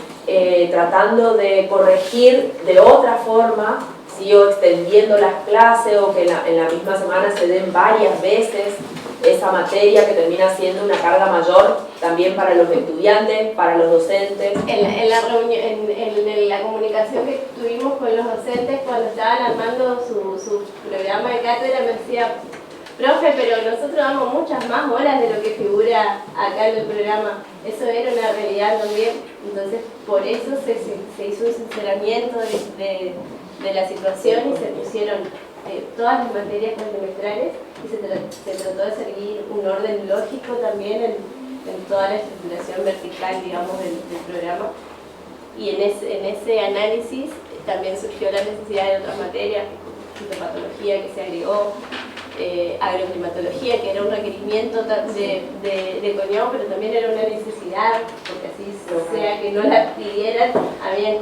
tratando de corregir de otra forma, ¿sí? O extendiendo las clases o que en la misma semana se den varias veces esa materia que termina siendo una carga mayor también para los estudiantes, para los docentes. En la reunión, en la comunicación que tuvimos con los docentes cuando estaban armando su programa de cátedra, me decía: profe, pero nosotros damos muchas más horas de lo que figura acá en el programa. Eso era una realidad también. Entonces, por eso se hizo un sinceramiento de la situación y se pusieron todas las materias cuatrimestrales y se trató de seguir un orden lógico también en toda la estructuración vertical, digamos, del programa. Y en ese análisis también surgió la necesidad de otras materias, fitopatología que se agregó, agroclimatología, que era un requerimiento de CONIAU, pero también era una necesidad, porque así sea que no la pidieran, había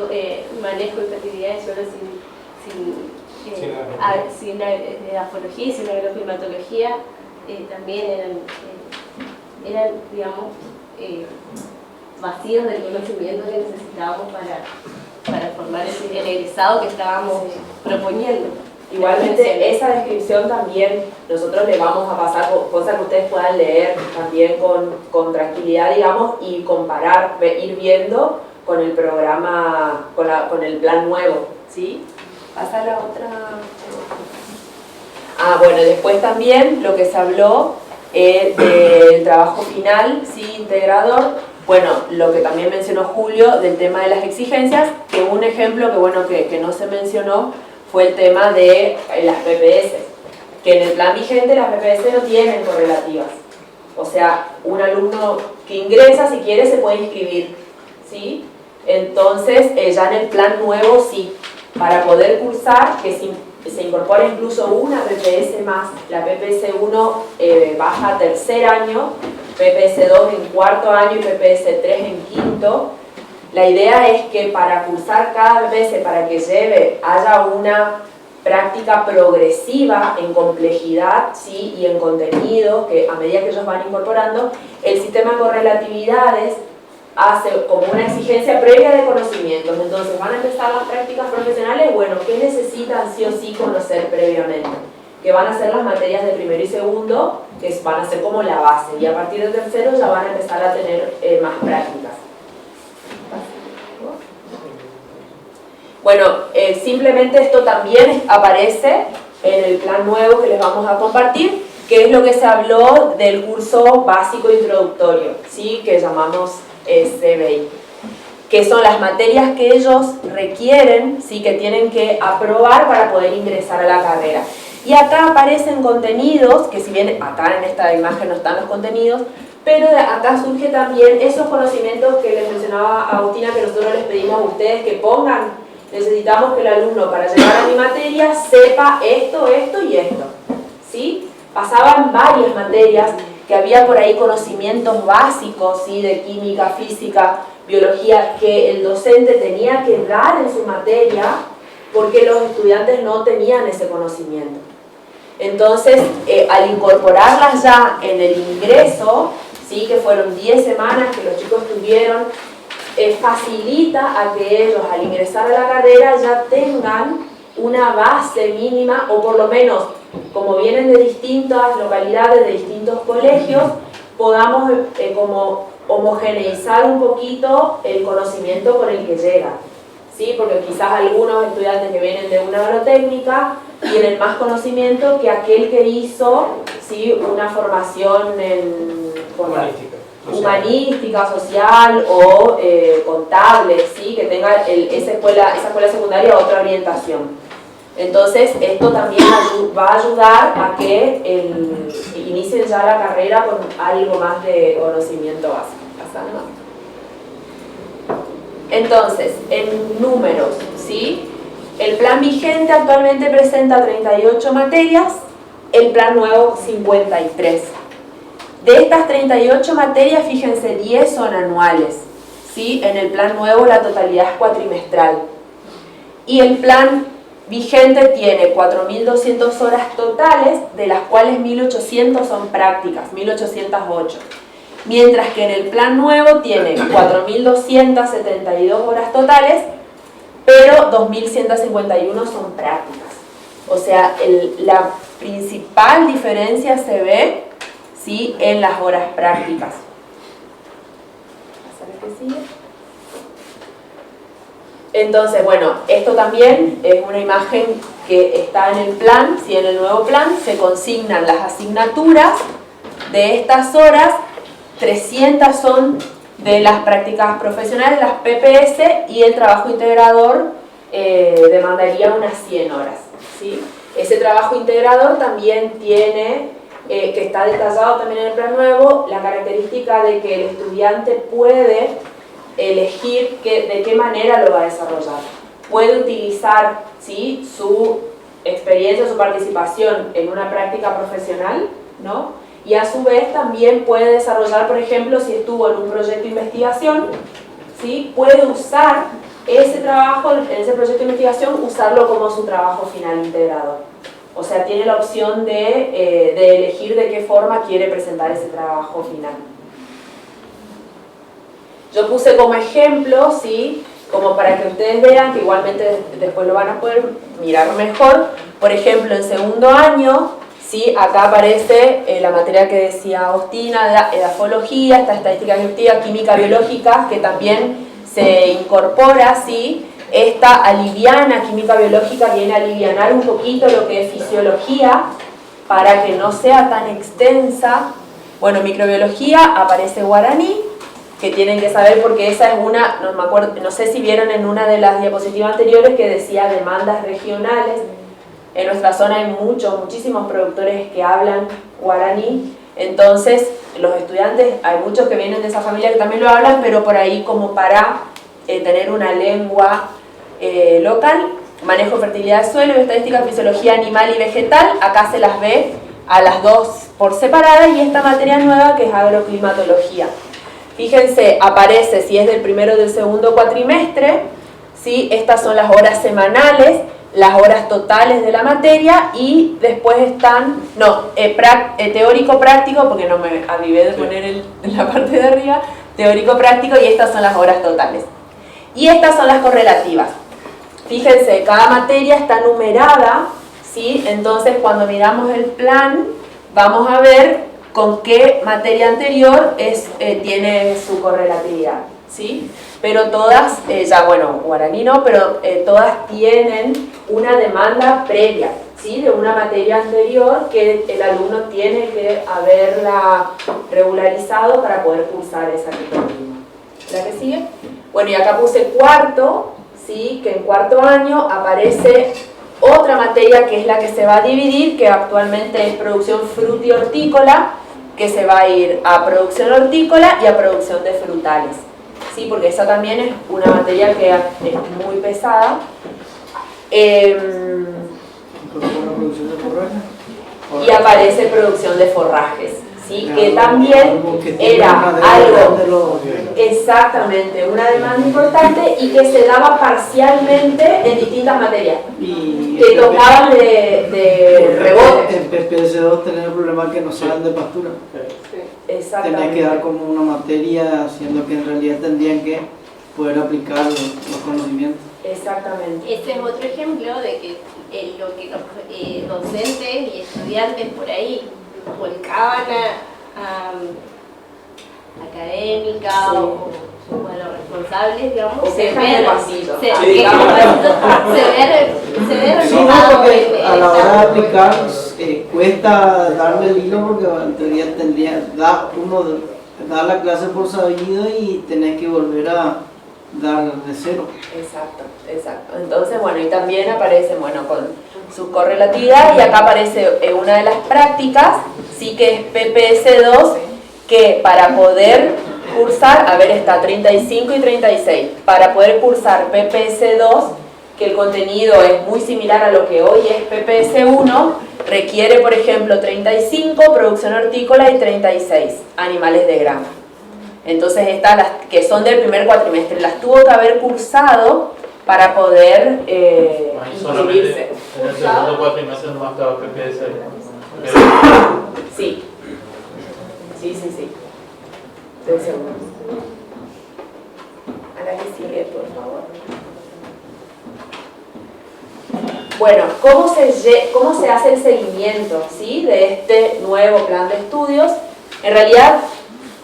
manejo de fertilidad de suelo sin afología y sin agroclimatología, también eran digamos, vacíos del conocimiento que necesitábamos para formar el egresado que estábamos proponiendo. Igualmente, esa descripción también nosotros le vamos a pasar, cosas que ustedes puedan leer también con tranquilidad, digamos, y comparar, ir viendo con el programa, con el plan nuevo, ¿sí? Pasa la otra. Bueno, después también lo que se habló del trabajo final, ¿sí? Integrador. Bueno, lo que también mencionó Julio del tema de las exigencias, que un ejemplo que, bueno, que no se mencionó fue el tema de las PPS, que en el plan vigente las PPS no tienen correlativas. O sea, un alumno que ingresa, si quiere, se puede inscribir, ¿sí? Entonces, ya en el plan nuevo, sí, para poder cursar, que se incorpora incluso una PPS más, la PPS 1 baja a tercer año, PPS 2 en cuarto año y PPS 3 en quinto. La idea es que para cursar cada PPS, para que haya una práctica progresiva en complejidad, ¿sí? Y en contenido, que a medida que ellos van incorporando, el sistema de correlatividades hace como una exigencia previa de conocimientos. Entonces van a empezar las prácticas profesionales, bueno, ¿qué necesitan sí o sí conocer previamente? Que van a ser las materias de primero y segundo, que van a ser como la base, y a partir del tercero ya van a empezar a tener más prácticas. Bueno, simplemente esto también aparece en el plan nuevo que les vamos a compartir, que es lo que se habló del curso básico introductorio, ¿sí? Que llamamos CBI, que son las materias que ellos requieren, ¿sí? Que tienen que aprobar para poder ingresar a la carrera. Y acá aparecen contenidos, que si bien acá en esta imagen no están los contenidos, pero de acá surge también esos conocimientos que les mencionaba Agustina, que nosotros les pedimos a ustedes que pongan. Necesitamos que el alumno, para llegar a mi materia, sepa esto, esto y esto, ¿sí? Pasaban varias materias, que había por ahí conocimientos básicos, ¿sí? De química, física, biología, que el docente tenía que dar en su materia, porque los estudiantes no tenían ese conocimiento. Entonces, al incorporarlas ya en el ingreso, ¿sí? Que fueron 10 semanas que los chicos tuvieron, facilita a que ellos al ingresar a la carrera ya tengan una base mínima, o por lo menos, como vienen de distintas localidades, de distintos colegios, podamos como homogeneizar un poquito el conocimiento con el que llegan, ¿sí? Porque quizás algunos estudiantes que vienen de una agrotécnica tienen más conocimiento que aquel que hizo, ¿sí? Una formación en humanística, social o contable, ¿sí? Que tenga esa escuela secundaria otra orientación. Entonces, esto también va a ayudar a que inicien ya la carrera con algo más de conocimiento básico. Entonces, en números, ¿sí? El plan vigente actualmente presenta 38 materias, el plan nuevo 53. De estas 38 materias, fíjense, 10 son anuales, ¿sí? En el plan nuevo la totalidad es cuatrimestral. Y el plan vigente tiene 4.200 horas totales, de las cuales 1.800 son prácticas, 1.808. Mientras que en el plan nuevo tiene 4.272 horas totales, pero 2.151 son prácticas. O sea, la principal diferencia se ve, ¿sí?, en las horas prácticas. ¿Qué sigue? Entonces, bueno, esto también es una imagen que está en el plan. Si en el nuevo plan se consignan las asignaturas de estas horas, 300 son de las prácticas profesionales, las PPS, y el trabajo integrador demandaría unas 100 horas, ¿sí? Ese trabajo integrador también tiene, que está detallado también en el plan nuevo, la característica de que el estudiante puede elegir de qué manera lo va a desarrollar. Puede utilizar, ¿sí?, su experiencia, su participación en una práctica profesional, ¿no? Y a su vez también puede desarrollar, por ejemplo, si estuvo en un proyecto de investigación, ¿sí?, puede usar ese trabajo, en ese proyecto de investigación, usarlo como su trabajo final integrador. O sea, tiene la opción de elegir de qué forma quiere presentar ese trabajo final. Yo puse como ejemplo, ¿sí?, como para que ustedes vean, que igualmente después lo van a poder mirar mejor. Por ejemplo, en segundo año, ¿sí?, acá aparece la materia que decía Agostina, edafología, esta estadística descriptiva, química biológica, que también se incorpora, ¿sí? Esta aliviana, química biológica, viene a alivianar un poquito lo que es fisiología, para que no sea tan extensa. Bueno, microbiología, aparece guaraní, que tienen que saber porque esa es una, no me acuerdo, no sé si vieron en una de las diapositivas anteriores que decía demandas regionales. En nuestra zona hay muchísimos productores que hablan guaraní, entonces los estudiantes, hay muchos que vienen de esa familia que también lo hablan, pero por ahí como para tener una lengua local. Manejo de fertilidad de suelo, estadística, fisiología animal y vegetal, acá se las ve a las dos por separada, y esta materia nueva que es agroclimatología. Fíjense, aparece si es del primero o del segundo cuatrimestre, ¿sí? Estas son las horas semanales, las horas totales de la materia, y después están, teórico-práctico, porque no me avivé de poner en la parte de arriba, teórico-práctico, y estas son las horas totales. Y estas son las correlativas. Fíjense, cada materia está numerada, ¿sí? Entonces cuando miramos el plan, vamos a ver con qué materia anterior tiene su correlatividad, ¿sí? Pero todas, guaraní no, pero todas tienen una demanda previa, ¿sí?, de una materia anterior que el alumno tiene que haberla regularizado para poder cursar esa disciplina. ¿La que sigue? Bueno, y acá puse cuarto, ¿sí?, que en cuarto año aparece otra materia que es la que se va a dividir, que actualmente es producción fruti-hortícola, que se va a ir a producción hortícola y a producción de frutales. Sí, porque esa también es una materia que es muy pesada. Y aparece producción de forrajes, ¿sí? Que también era algo, exactamente, una demanda importante, y que se daba parcialmente en distintas materias, que tocaban de rebote. En PPS2 tener el problema que no saben de pastura. Exactamente. Tenés que dar como una materia, siendo que en realidad tendrían que poder aplicar los conocimientos. Exactamente. Este es otro ejemplo de que lo que los docentes y estudiantes por ahí volcaban a académica, sí, o bueno, responsables, digamos, o se ve pasito. Se ve reflejado a la hora de aplicar cuesta darle el hilo, porque en teoría dar la clase por sabido y tenés que volver a dar de cero. Exacto, exacto. Entonces, bueno, y también aparece, bueno, con su correlatividad, y acá aparece una de las prácticas, sí, que es PPS2, que para poder cursar, a ver, está 35 y 36, para poder cursar PPS2, que el contenido es muy similar a lo que hoy es PPS1, requiere, por ejemplo, 35, producción hortícola, y 36, animales de granja. Entonces estas, las que son del primer cuatrimestre, las tuvo que haber cursado para poder inscribirse. En el segundo cuatrimestre no estaba PPS. Sí. Sí. Del segundo. A la que sigue, por favor. Bueno, ¿cómo se hace el seguimiento, ¿sí?, de este nuevo plan de estudios? En realidad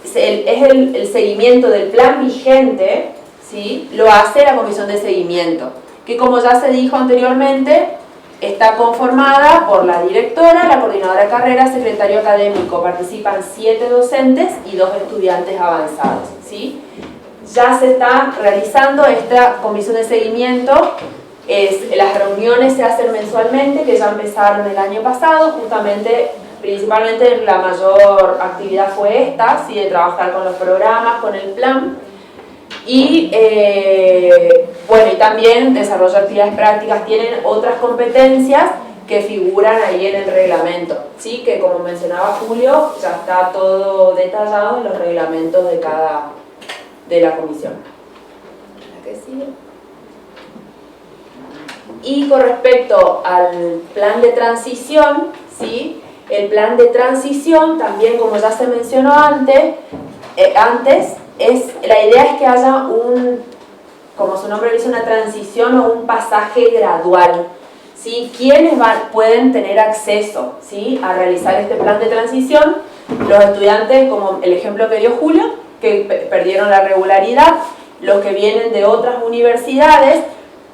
es el seguimiento del plan vigente, ¿sí?, lo hace la comisión de seguimiento, que como ya se dijo anteriormente, está conformada por la directora, la coordinadora de carrera, secretario académico, participan 7 docentes y 2 estudiantes avanzados, ¿sí? Ya se está realizando esta comisión de seguimiento, las reuniones se hacen mensualmente, que ya empezaron el año pasado, justamente, principalmente la mayor actividad fue esta, ¿sí?, de trabajar con los programas, con el plan, y bueno, y también desarrollo de actividades prácticas. Tienen otras competencias que figuran ahí en el reglamento, ¿sí?, que como mencionaba Julio, ya está todo detallado en los reglamentos de la comisión. ¿La que sigue? Y con respecto al plan de transición, ¿sí?, el plan de transición también, como ya se mencionó antes, la idea es que haya como su nombre dice, una transición o un pasaje gradual, ¿sí? ¿Quiénes pueden tener acceso, ¿sí?, a realizar este plan de transición? Los estudiantes, como el ejemplo que dio Julio, que perdieron la regularidad, los que vienen de otras universidades,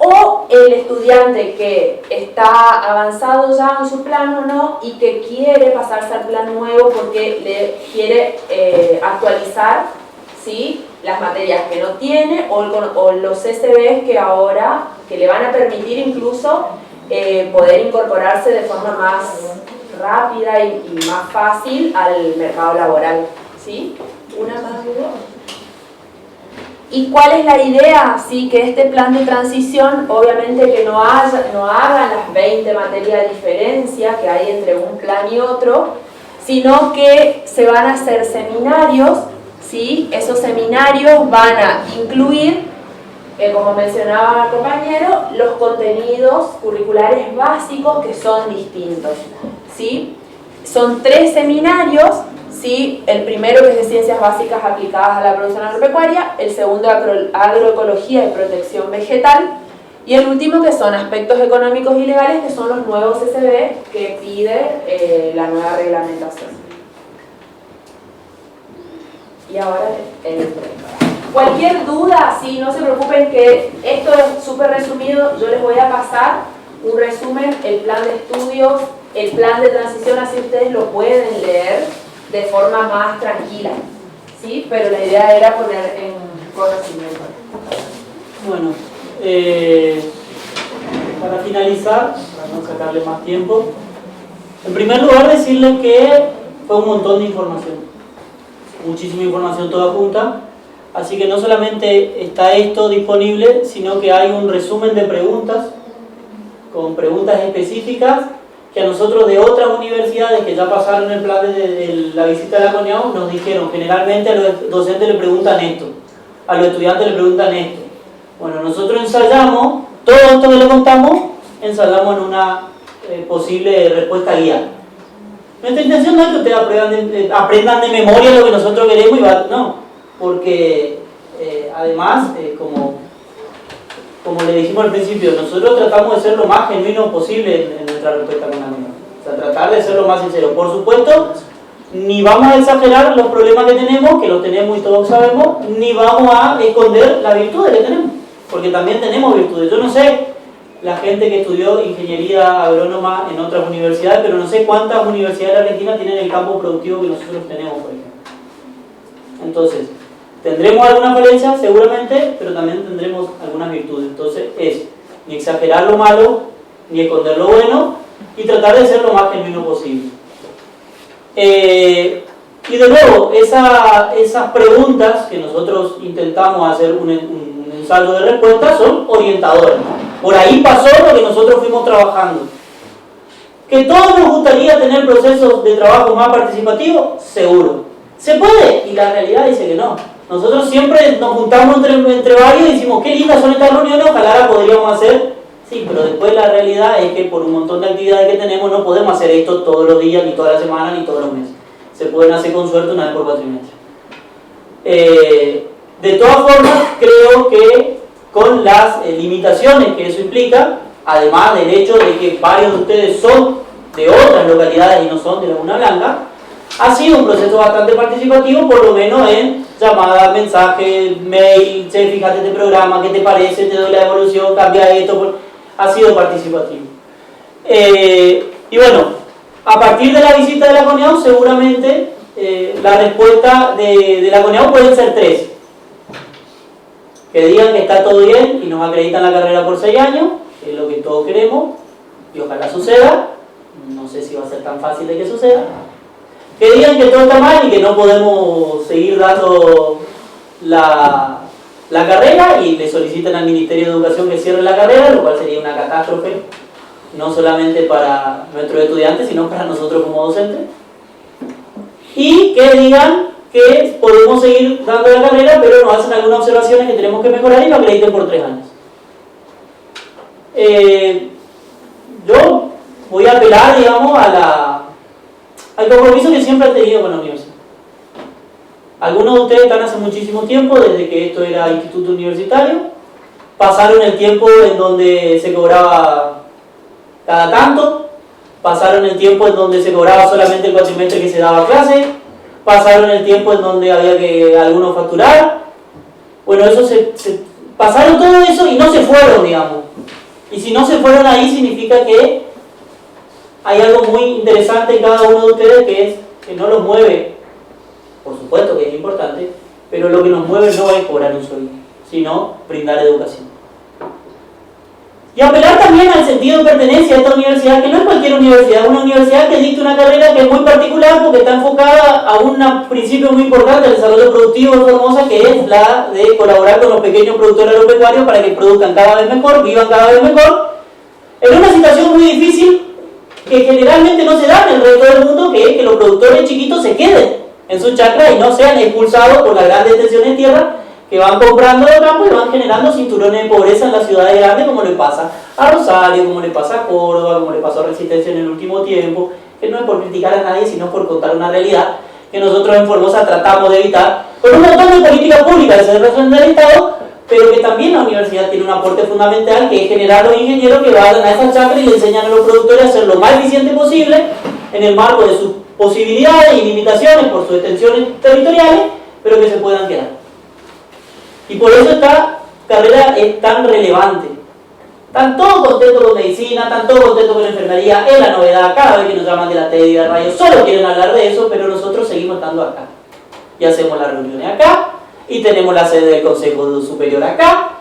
o el estudiante que está avanzado ya en su plan o no y que quiere pasarse al plan nuevo porque le quiere actualizar, ¿sí?, las materias que no tiene o los CCBs que le van a permitir incluso poder incorporarse de forma más rápida y más fácil al mercado laboral, ¿sí? ¿Una más duda? ¿Y cuál es la idea? Sí, que este plan de transición, obviamente que no hagan las 20 materias de diferencia que hay entre un plan y otro, sino que se van a hacer seminarios, ¿sí? Esos seminarios van a incluir, como mencionaba el compañero, los contenidos curriculares básicos que son distintos, ¿sí? Son 3 seminarios, ¿sí? El primero, que es de ciencias básicas aplicadas a la producción agropecuaria, el segundo, agroecología y protección vegetal, y el último, que son aspectos económicos y legales, que son los nuevos CCB que pide la nueva reglamentación. Y ahora cualquier duda, sí, no se preocupen, que esto es súper resumido. Yo les voy a pasar un resumen, el plan de estudios, el plan de transición, así ustedes lo pueden leer de forma más tranquila, ¿sí? Pero la idea era poner en conocimiento. Bueno, para finalizar, para no sacarle más tiempo, en primer lugar decirles que fue un montón de información, muchísima información toda junta, así que no solamente está esto disponible, sino que hay un resumen de preguntas, con preguntas específicas, que a nosotros de otras universidades que ya pasaron el plan de la visita de la CONIAU nos dijeron, generalmente a los docentes le preguntan esto, a los estudiantes le preguntan esto. Bueno, nosotros ensayamos, todo esto que le contamos, ensayamos en una posible respuesta guía. Nuestra intención no es que ustedes aprendan de memoria lo que nosotros queremos no, porque además, como le dijimos al principio, nosotros tratamos de ser lo más genuino posible en nuestra respuesta con la misma. O sea, tratar de ser lo más sincero. Por supuesto, ni vamos a exagerar los problemas que tenemos, que los tenemos y todos sabemos, ni vamos a esconder las virtudes que tenemos, porque también tenemos virtudes. Yo no sé la gente que estudió ingeniería agrónoma en otras universidades, pero no sé cuántas universidades de Argentina tienen el campo productivo que nosotros tenemos, por ejemplo. Entonces, tendremos algunas falencias seguramente, pero también tendremos algunas virtudes. Entonces es ni exagerar lo malo, ni esconder lo bueno, y tratar de ser lo más genuino posible. Y de nuevo, esas preguntas que nosotros intentamos hacer un ensayo de respuesta son orientadoras. Por ahí pasó lo que nosotros fuimos trabajando. ¿Que todos nos gustaría tener procesos de trabajo más participativos? Seguro. ¿Se puede? Y la realidad dice que no. Nosotros siempre nos juntamos entre varios y decimos, qué lindas son estas reuniones, ojalá las podríamos hacer. Sí, pero después la realidad es que por un montón de actividades que tenemos no podemos hacer esto todos los días, ni todas las semanas, ni todos los meses. Se pueden hacer con suerte una vez por cuatrimestre. De todas formas, creo que con las limitaciones que eso implica, además del hecho de que varios de ustedes son de otras localidades y no son de Laguna Blanca, ha sido un proceso bastante participativo, por lo menos en llamadas, mensajes, mail, che, fíjate este programa, ¿qué te parece? Te doy la evolución, cambia esto, ha sido participativo. Y bueno, a partir de la visita de la CONEAU, seguramente la respuesta de la CONEAU pueden ser 3. Que digan que está todo bien y nos acreditan la carrera por 6 años, que es lo que todos queremos, y ojalá suceda. No sé si va a ser tan fácil de que suceda. Que digan que todo está mal y que no podemos seguir dando la carrera y le solicitan al Ministerio de Educación que cierre la carrera, lo cual sería una catástrofe, no solamente para nuestros estudiantes, sino para nosotros como docentes. Y que digan que podemos seguir dando la carrera, pero nos hacen algunas observaciones que tenemos que mejorar y lo acrediten por 3 años. Yo voy a apelar, digamos, al compromiso que siempre han tenido con la universidad. Algunos de ustedes están hace muchísimo tiempo, desde que esto era instituto universitario, pasaron el tiempo en donde se cobraba cada tanto, pasaron el tiempo en donde se cobraba solamente el cuatrimestre que se daba clase, pasaron el tiempo en donde había que algunos facturar. Bueno, eso pasaron todo eso y no se fueron, digamos. Y si no se fueron ahí, significa que hay algo muy interesante en cada uno de ustedes, que es que no los mueve, por supuesto que es importante, pero lo que nos mueve no es cobrar un sueldo, sino brindar educación. Y apelar también al sentido de pertenencia a esta universidad, que no es cualquier universidad, es una universidad que dicta una carrera que es muy particular porque está enfocada a un principio muy importante del desarrollo productivo de Formosa, que es la de colaborar con los pequeños productores agropecuarios para que produzcan cada vez mejor, vivan cada vez mejor, en una situación muy difícil que generalmente no se da en el resto del mundo, que es que los productores chiquitos se queden en su chacra y no sean expulsados por las grandes extensiones de tierra que van comprando de campo y van generando cinturones de pobreza en las ciudades grandes, como le pasa a Rosario, como le pasa a Córdoba, como le pasó a Resistencia en el último tiempo, que no es por criticar a nadie, sino por contar una realidad que nosotros en Formosa tratamos de evitar con un montón de políticas públicas de desarrollo del Estado, pero que también la universidad tiene un aporte fundamental, que es generar los ingenieros que vayan a esa chacra y le enseñan a los productores a ser lo más eficiente posible en el marco de sus posibilidades y limitaciones por sus extensiones territoriales, pero que se puedan quedar. Y por eso esta carrera es tan relevante. Están todos contentos con medicina, están todos contentos con enfermería, es la novedad, cada vez que nos llaman de la tele y de la radio, solo quieren hablar de eso, pero nosotros seguimos estando acá. Y hacemos las reuniones acá, y tenemos la sede del Consejo Superior acá,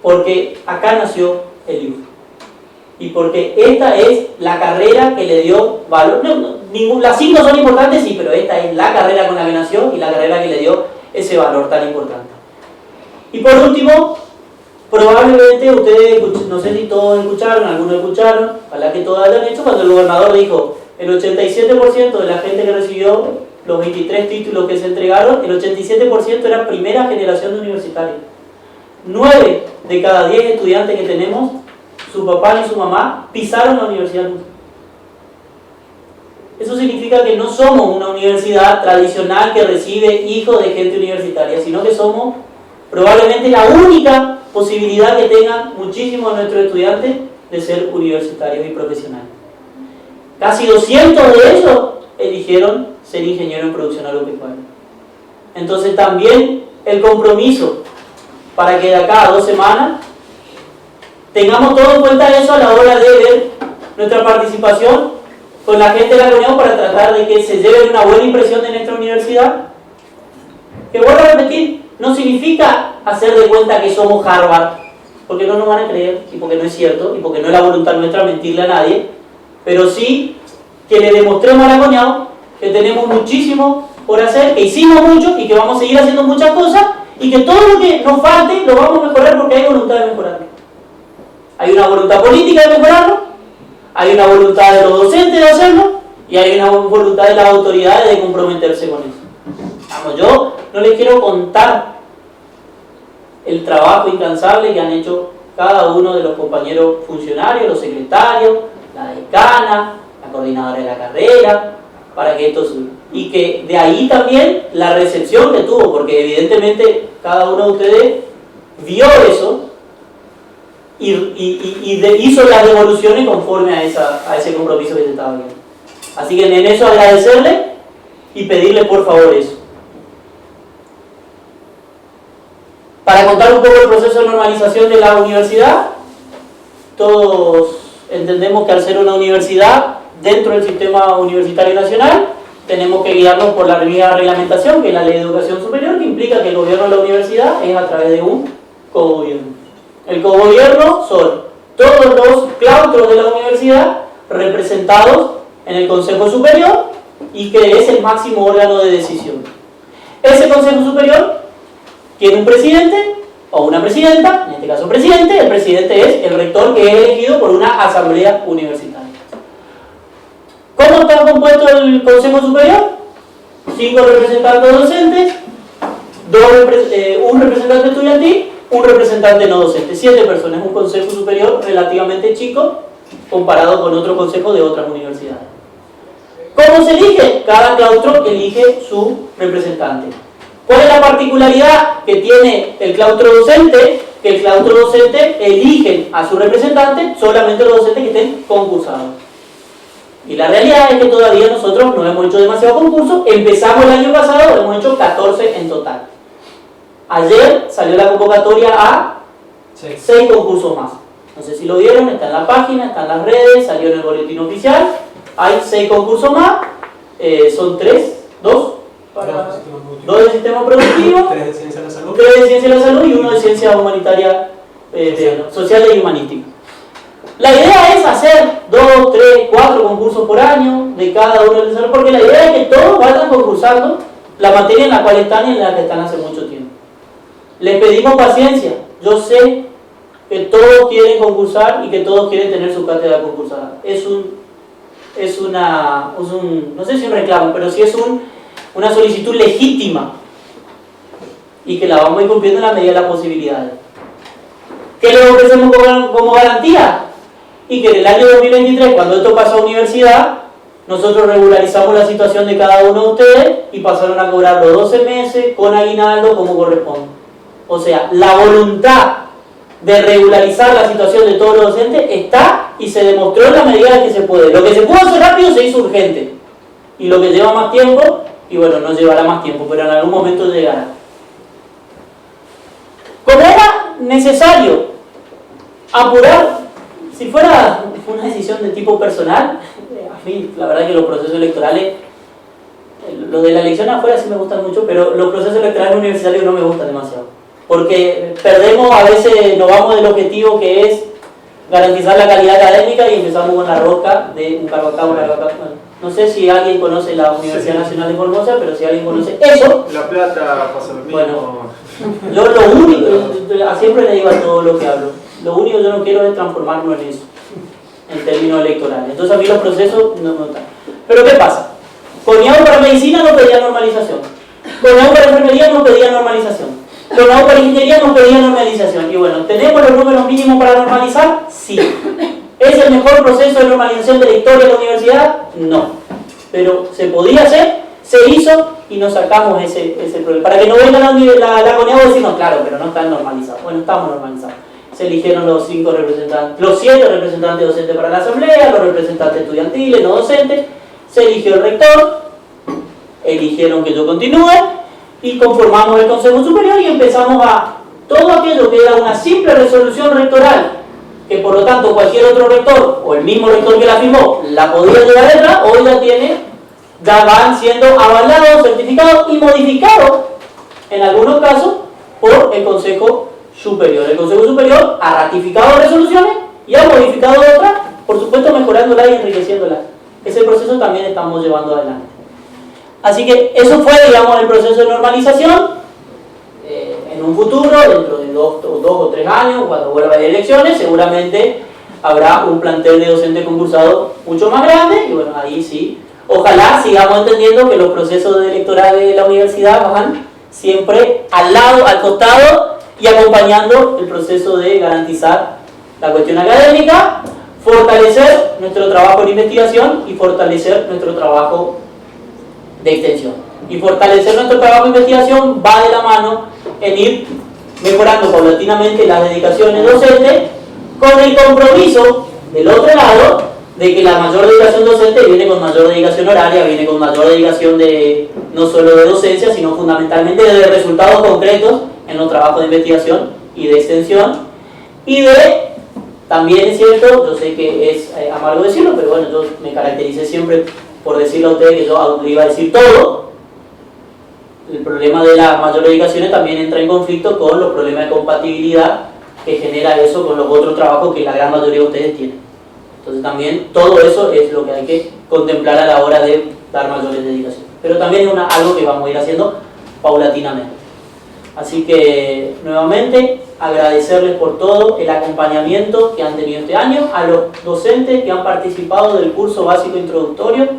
porque acá nació el IUF. Y porque esta es la carrera que le dio valor. Las 5 son importantes, sí, pero esta es la carrera con la que nació y la carrera que le dio ese valor tan importante. Y por último, probablemente ustedes, no sé si todos escucharon, algunos escucharon, ojalá que todos hayan hecho, cuando el gobernador dijo el 87% de la gente que recibió los 23 títulos que se entregaron, el 87% era primera generación de universitarios. 9 de cada 10 estudiantes que tenemos, su papá y su mamá pisaron la universidad. Eso significa que no somos una universidad tradicional que recibe hijos de gente universitaria, sino que somos probablemente la única posibilidad que tengan muchísimos de nuestros estudiantes de ser universitarios y profesionales. Casi 200 de ellos eligieron ser ingeniero en producción agropecuaria. Entonces también el compromiso para que de acá a 2 semanas tengamos todo en cuenta eso a la hora de ver nuestra participación con la gente de la CONEAU para tratar de que se lleven una buena impresión de nuestra universidad que vuelvo a repetir, no significa hacer de cuenta que somos Harvard, porque no nos van a creer, y porque no es cierto, y porque no es la voluntad nuestra mentirle a nadie, pero sí que le demostremos a la CONIAU que tenemos muchísimo por hacer, que hicimos mucho y que vamos a seguir haciendo muchas cosas, y que todo lo que nos falte lo vamos a mejorar porque hay voluntad de mejorarlo. Hay una voluntad política de mejorarlo, hay una voluntad de los docentes de hacerlo, y hay una voluntad de las autoridades de comprometerse con eso. Vamos, yo no les quiero contar el trabajo incansable que han hecho cada uno de los compañeros funcionarios, los secretarios, la decana, la coordinadora de la carrera, para que esto suba. Y que de ahí también la recepción que tuvo, porque evidentemente cada uno de ustedes vio eso y hizo las devoluciones conforme a ese compromiso que se estaba viendo. Así que en eso agradecerle y pedirle por favor eso. Para contar un poco el proceso de normalización de la universidad, todos entendemos que al ser una universidad dentro del sistema universitario nacional, tenemos que guiarnos por la reglamentación, que es la Ley de Educación Superior, que implica que el gobierno de la universidad es a través de un cogobierno. El cogobierno son todos los claustros de la universidad representados en el Consejo Superior y que es el máximo órgano de decisión. Ese Consejo Superior tiene un presidente o una presidenta, en este caso presidente. El presidente es el rector, que es elegido por una asamblea universitaria. ¿Cómo está compuesto el Consejo Superior? 5 representantes docentes, un representante estudiantil, un representante no docente. 7 personas. Es un Consejo Superior relativamente chico comparado con otros consejos de otras universidades. ¿Cómo se elige? Cada claustro elige su representante. ¿Cuál es la particularidad que tiene el claustro docente? Que el claustro docente elige a su representante solamente los docentes que estén concursados. Y la realidad es que todavía nosotros no hemos hecho demasiados concursos. Empezamos el año pasado, hemos hecho 14 en total. Ayer salió la convocatoria a 6 concursos más. No sé si lo vieron, está en la página, está en las redes, salió en el boletín oficial. Hay 6 concursos más, son 2 de sistema productivo, 3 de ciencia de la salud, 3 de ciencia de la salud y 1 de ciencia humanitaria, social y humanística. La idea es hacer 2, 3, 4 concursos por año de cada uno de los, porque la idea es que todos vayan concursando la materia en la cual están y en la que están hace mucho tiempo. Les pedimos paciencia. Yo sé que todos quieren concursar y que todos quieren tener su cátedra concursada. No sé si un reclamo, pero sí es una solicitud legítima y que la vamos a ir cumpliendo en la medida de las posibilidades. ¿Qué les ofrecemos como garantía? Y que en el año 2023, cuando esto pasó a universidad, nosotros regularizamos la situación de cada uno de ustedes y pasaron a cobrar los 12 meses con aguinaldo como corresponde. O sea, la voluntad de regularizar la situación de todos los docentes está y se demostró en la medida que se puede. Lo que se pudo hacer rápido se hizo urgente. Y lo que lleva más tiempo, y bueno, no llevará más tiempo, pero en algún momento llegará. Como era necesario apurar, si fuera una decisión de tipo personal, a mí la verdad que los procesos electorales, los de la elección afuera sí me gustan mucho, pero los procesos electorales universitarios no me gustan demasiado. Porque perdemos, a veces nos vamos del objetivo que es garantizar la calidad académica y empezamos con la rosca de un cargo acá, un cargo acá. Bueno, no sé si alguien conoce la Universidad Nacional de Formosa, pero si alguien conoce eso... La Plata pasa lo mismo. Bueno, yo lo único, siempre le digo a todo lo que hablo, lo único que yo no quiero es transformarlo en eso, en términos electorales. Entonces a mí los procesos no están. Pero ¿qué pasa? CONIAU para medicina no pedía normalización. CONIAU para enfermería no pedía normalización. CONIAU para ingeniería no pedía normalización. Y bueno, ¿tenemos los números mínimos para normalizar? Sí. ¿Es el mejor proceso de normalización de la historia de la universidad? No. Pero se podía hacer, se hizo y nos sacamos ese problema. Para que no venga la CONIAU a decirnos, claro, pero no están normalizados. Bueno, estamos normalizados. Se eligieron los 5 representantes, los 7 representantes docentes para la asamblea, los representantes estudiantiles, no docentes. Se eligió el rector, eligieron que yo continúe y conformamos el Consejo Superior y empezamos a todo aquello que era una simple resolución rectoral, que por lo tanto cualquier otro rector o el mismo rector que la firmó la podía llevar detrás, hoy ya van siendo avalados, certificados y modificados en algunos casos, por el Consejo Superior. El Consejo Superior ha ratificado resoluciones y ha modificado otras, por supuesto mejorándolas y enriqueciéndolas. Ese proceso también estamos llevando adelante. Así que eso fue, digamos, el proceso de normalización. En un futuro, dentro de 2 o 3 años, cuando vuelva a haber elecciones, seguramente habrá un plantel de docentes concursados mucho más grande, y bueno, ahí sí, ojalá sigamos entendiendo que los procesos electorales de la universidad van siempre al lado, al costado, y acompañando el proceso de garantizar la cuestión académica, fortalecer nuestro trabajo en investigación y fortalecer nuestro trabajo de extensión. Y fortalecer nuestro trabajo de investigación va de la mano en ir mejorando paulatinamente las dedicaciones docentes, con el compromiso del otro lado de que la mayor dedicación docente viene con mayor dedicación horaria, viene con mayor dedicación de no solo de docencia, sino fundamentalmente de resultados concretos en los trabajos de investigación y de extensión. Y de, también es cierto, yo sé que es amargo decirlo, pero bueno, yo me caractericé siempre por decirle a ustedes que yo le iba a decir todo. El problema de las mayores dedicaciones también entra en conflicto con los problemas de compatibilidad que genera eso con los otros trabajos que la gran mayoría de ustedes tienen. Entonces también todo eso es lo que hay que contemplar a la hora de dar mayores dedicaciones. Pero también es algo que vamos a ir haciendo paulatinamente. Así que nuevamente agradecerles por todo el acompañamiento que han tenido este año, a los docentes que han participado del curso básico introductorio,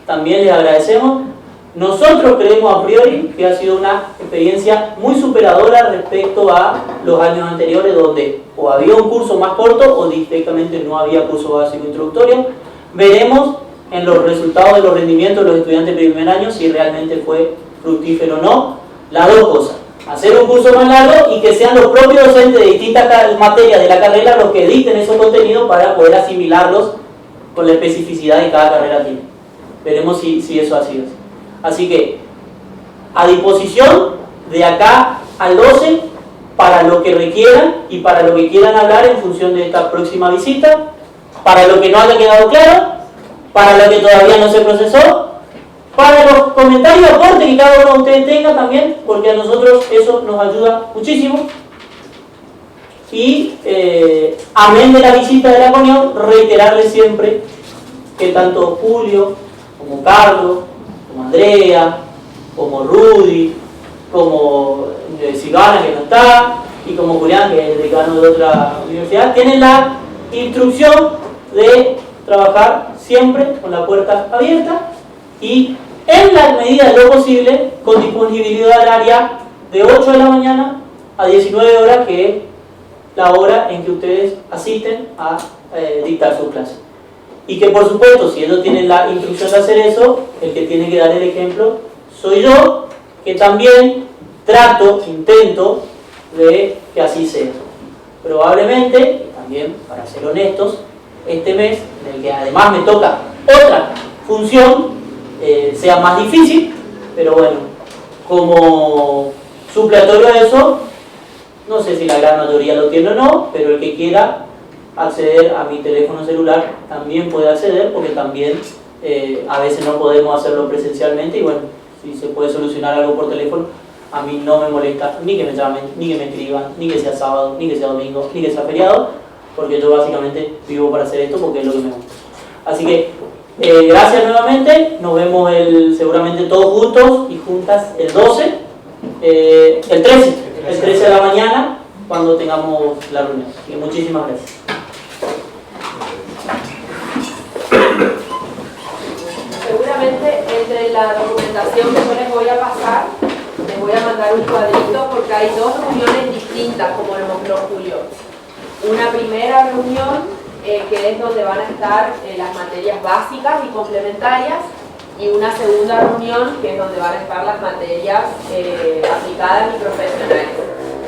también les agradecemos. Nosotros creemos a priori que ha sido una experiencia muy superadora respecto a los años anteriores, donde o había un curso más corto o directamente no había curso básico introductorio. Veremos en los resultados de los rendimientos de los estudiantes de primer año si realmente fue fructífero o no. Las dos cosas: hacer un curso más largo y que sean los propios docentes de distintas materias de la carrera los que editen esos contenidos para poder asimilarlos con la especificidad que cada carrera tiene. Veremos si eso ha sido así. Así que, a disposición de acá al 12 para lo que requieran y para lo que quieran hablar en función de esta próxima visita, para lo que no haya quedado claro, para lo que todavía no se procesó, para los comentarios, aportes que cada uno de ustedes tenga también, porque a nosotros eso nos ayuda muchísimo. Y amén de la visita de la CONIAU, reiterarles siempre que tanto Julio como Carlos, como Andrea, como Rudy, como Silvana, que no está, y como Julián, que es el decano de otra universidad, tienen la instrucción de trabajar siempre con la puerta abierta y en la medida de lo posible con disponibilidad horaria de 8 de la mañana a 19 horas, que es la hora en que ustedes asisten a dictar sus clases. Y que por supuesto, si ellos tienen la instrucción de hacer eso, el que tiene que dar el ejemplo soy yo, que también intento de que así sea. Probablemente, y también para ser honestos, este mes, en el que además me toca otra función, sea más difícil, pero bueno, como supletorio a eso, no sé si la gran mayoría lo tiene o no, pero el que quiera acceder a mi teléfono celular también puede acceder, porque también a veces no podemos hacerlo presencialmente, y bueno, si se puede solucionar algo por teléfono, a mí no me molesta ni que me llamen, ni que me escriban, ni que sea sábado, ni que sea domingo, ni que sea feriado, porque yo básicamente vivo para hacer esto porque es lo que me gusta. Así que gracias nuevamente, nos vemos seguramente todos juntos y juntas el 12, el 13 de la mañana, cuando tengamos la reunión. Así que muchísimas gracias. Seguramente entre la documentación que yo les voy a pasar, les voy a mandar un cuadrito porque hay dos reuniones distintas, como lo mostró Julio. Una primera reunión que es donde van a estar las materias básicas y complementarias, y una segunda reunión que es donde van a estar las materias aplicadas y profesionales.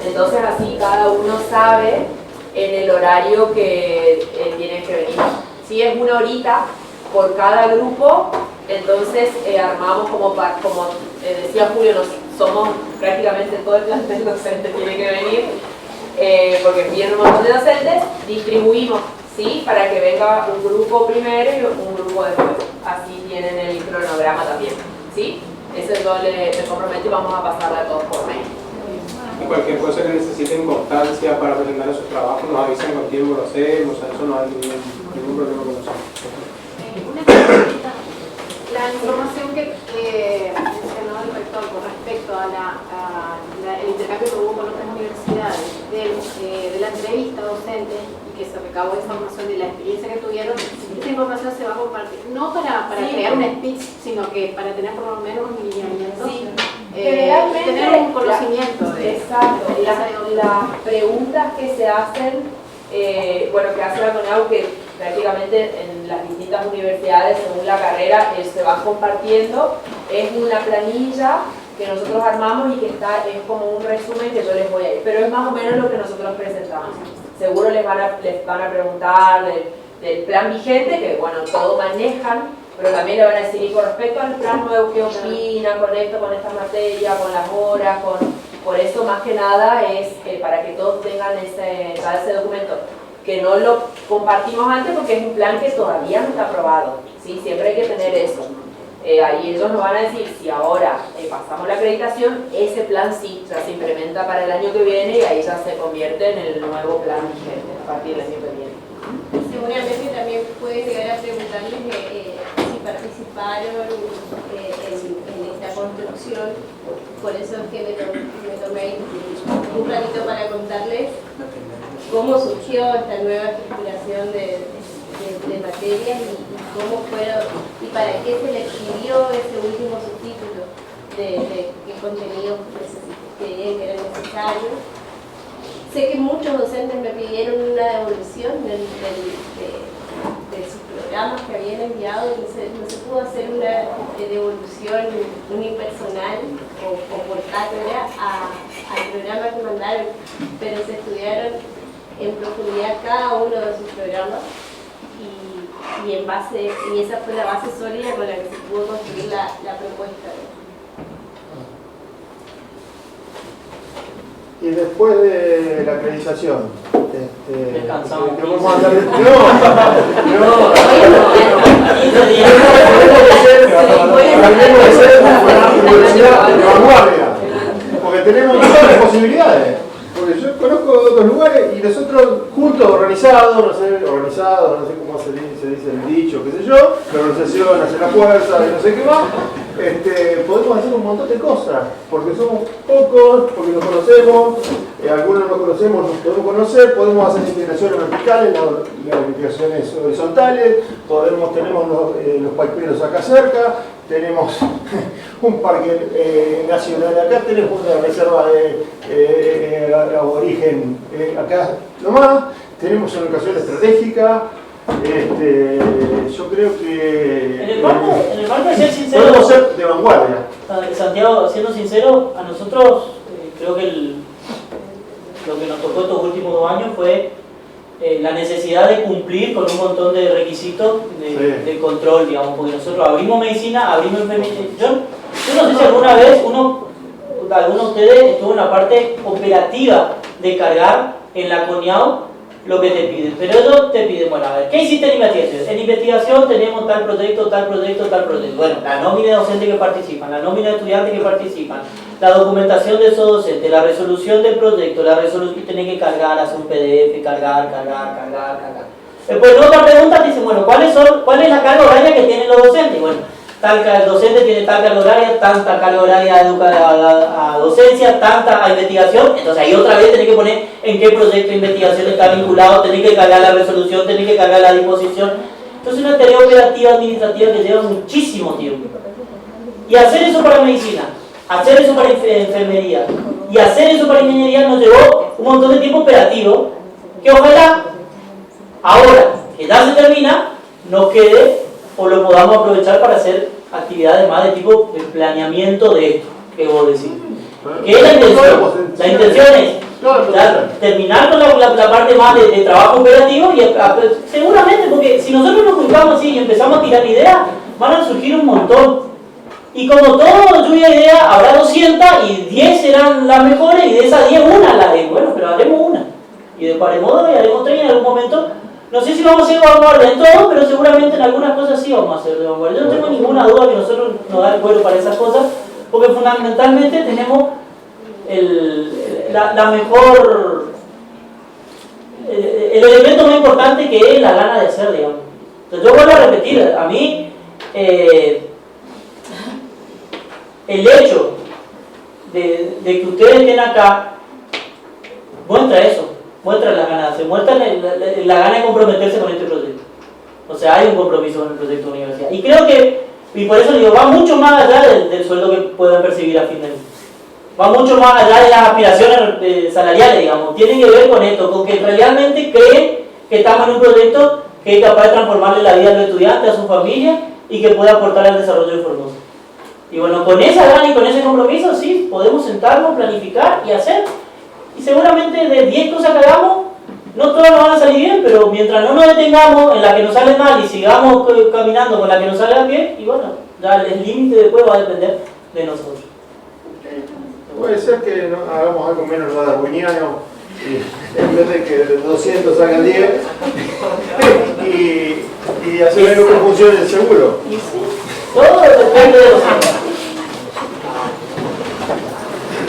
Entonces así cada uno sabe en el horario que tiene que venir. Si es una horita por cada grupo, entonces armamos como decía Julio, somos prácticamente todo el plantel docente tiene que venir, porque vienen un montón de docentes, distribuimos, ¿sí? Para que venga un grupo primero y un grupo después. Así tienen el cronograma también, ¿sí? Eso yo le comprometo y vamos a pasarla a todos por mail. y cualquier cosa que necesiten constancia para presentar esos trabajos nos avisan con tiempo, lo hacemos, eso no hay ningún problema con nosotros. Una pregunta. La información que mencionó el rector con respecto a el intercambio que hubo con otras universidades, de la entrevista docente y que se recabó información de la experiencia que tuvieron, esa información se va a compartir, no para crear un speech, sino que para tener por lo menos un lineamiento, tener un conocimiento. Exacto, las preguntas que se hacen, que hace la CONEAU, que prácticamente en las distintas universidades, según la carrera, se van compartiendo, es una planilla que nosotros armamos y que es como un resumen que yo les voy a ir, pero es más o menos lo que nosotros presentamos. Seguro les van a preguntar del plan vigente, que bueno, todo manejan, pero también le van a decir, y con respecto al plan nuevo, ¿qué opina con esto, con esta materia, con las horas, por eso más que nada es para que todos tengan ese documento, que no lo compartimos antes porque es un plan que todavía no está aprobado, ¿sí? Siempre hay que tener eso. Ahí ellos nos van a decir, si ahora pasamos la acreditación, ese plan sí, ya se implementa para el año que viene y ahí ya se convierte en el nuevo plan vigente a partir del año que viene. Seguramente también puede llegar a preguntarles si participaron en esta construcción, por eso es que me tomé un ratito para contarles cómo surgió esta nueva estructuración de materias y cómo fueron y para qué se le escribió ese último subtítulo de qué contenidos creían que era necesario. Sé que muchos docentes me pidieron una devolución de sus programas que habían enviado y no se pudo hacer una devolución unipersonal o por cátedra al programa que mandaron, pero se estudiaron en profundidad cada uno de sus programas y esa fue la base sólida con la que se pudo construir la propuesta. Y después de la acreditación, descansamos. Porque tenemos muchas posibilidades. Porque yo conozco otros lugares y nosotros juntos, organizados, no sé cómo se dice el dicho, qué sé yo, la organización hace la fuerza y no sé qué más, podemos hacer un montón de cosas, porque somos pocos, porque nos conocemos, algunos nos conocemos, nos podemos conocer, podemos hacer integraciones verticales, las investigaciones horizontales, tenemos los paiperos acá cerca, tenemos un parque nacional acá, tenemos una reserva de aborigen acá nomás, tenemos una educación estratégica. Yo creo que en el marco de ser sincero, podemos ser de vanguardia. Santiago, siendo sincero, a nosotros creo que lo que nos tocó estos últimos 2 años fue la necesidad de cumplir con un montón de requisitos de control, digamos, porque nosotros abrimos medicina, abrimos enfermería. Yo no sé si alguna vez alguno de ustedes estuvo en la parte operativa de cargar en la CONEAU lo que te piden, pero ellos te piden, bueno, a ver, ¿qué hiciste en investigación? En investigación tenemos tal proyecto. Bueno, la nómina de docentes que participan, la nómina de estudiantes que participan, la documentación de esos docentes, la resolución del proyecto, la resolución que tienen que cargar, hacer un PDF, cargar. Después en otra pregunta te dicen, bueno, ¿cuál es la carga horaria que tienen los docentes? Bueno, el docente tiene tal carga horaria, tanta carga horaria a docencia, tanta a investigación, entonces ahí otra vez tenés que poner en qué proyecto de investigación está vinculado, tenés que cargar la resolución, tenés que cargar la disposición. Entonces una tarea operativa administrativa que lleva muchísimo tiempo. Y hacer eso para medicina, hacer eso para enfermería y hacer eso para ingeniería nos llevó un montón de tiempo operativo que ojalá ahora que ya se termina nos quede o lo podamos aprovechar para hacer actividades más de tipo de planeamiento de esto que vos decís. ¿Qué es la intención? La intención es ya terminar con la parte más de trabajo operativo y seguramente, porque si nosotros nos juntamos así y empezamos a tirar ideas, van a surgir un montón. Y como todo lluvia de ideas, habrá 200 y 10 serán las mejores y de esas 10 una la haremos. Bueno, pero haremos una. Y de paremodo y haremos 3 en algún momento. No sé si vamos a ser vanguardia en todo, pero seguramente en algunas cosas sí vamos a ser de vanguardia. Yo no tengo ninguna duda que nosotros nos da el cuero para esas cosas, porque fundamentalmente tenemos la mejor, el elemento más importante que es la gana de hacer, digamos. Entonces yo vuelvo a repetir, a mí el hecho de que ustedes estén acá muestra eso, muestra la gana de hacer, muestra la gana de comprometerse con este proyecto. O sea, hay un compromiso con el proyecto de universidad. Y creo que, y por eso digo, va mucho más allá del sueldo que puedan percibir a fin de mes. Va mucho más allá de las aspiraciones salariales, digamos. Tiene que ver con esto, con que realmente creen que estamos en un proyecto que es capaz de transformarle la vida a los estudiantes, a su familia, y que puede aportar al desarrollo de Formosa. Y bueno, con esa gana y con ese compromiso, sí, podemos sentarnos, planificar y hacer. Y seguramente de 10 cosas que hagamos, no todas nos van a salir bien, pero mientras no nos detengamos en la que nos sale mal y sigamos caminando con la que nos salga bien, y bueno, ya el límite después va a depender de nosotros. Puede ser que hagamos algo menos darwiniano, en vez de que de 200 salgan 10 y hacer algo que funcione seguro. Y sí, todo depende de nosotros.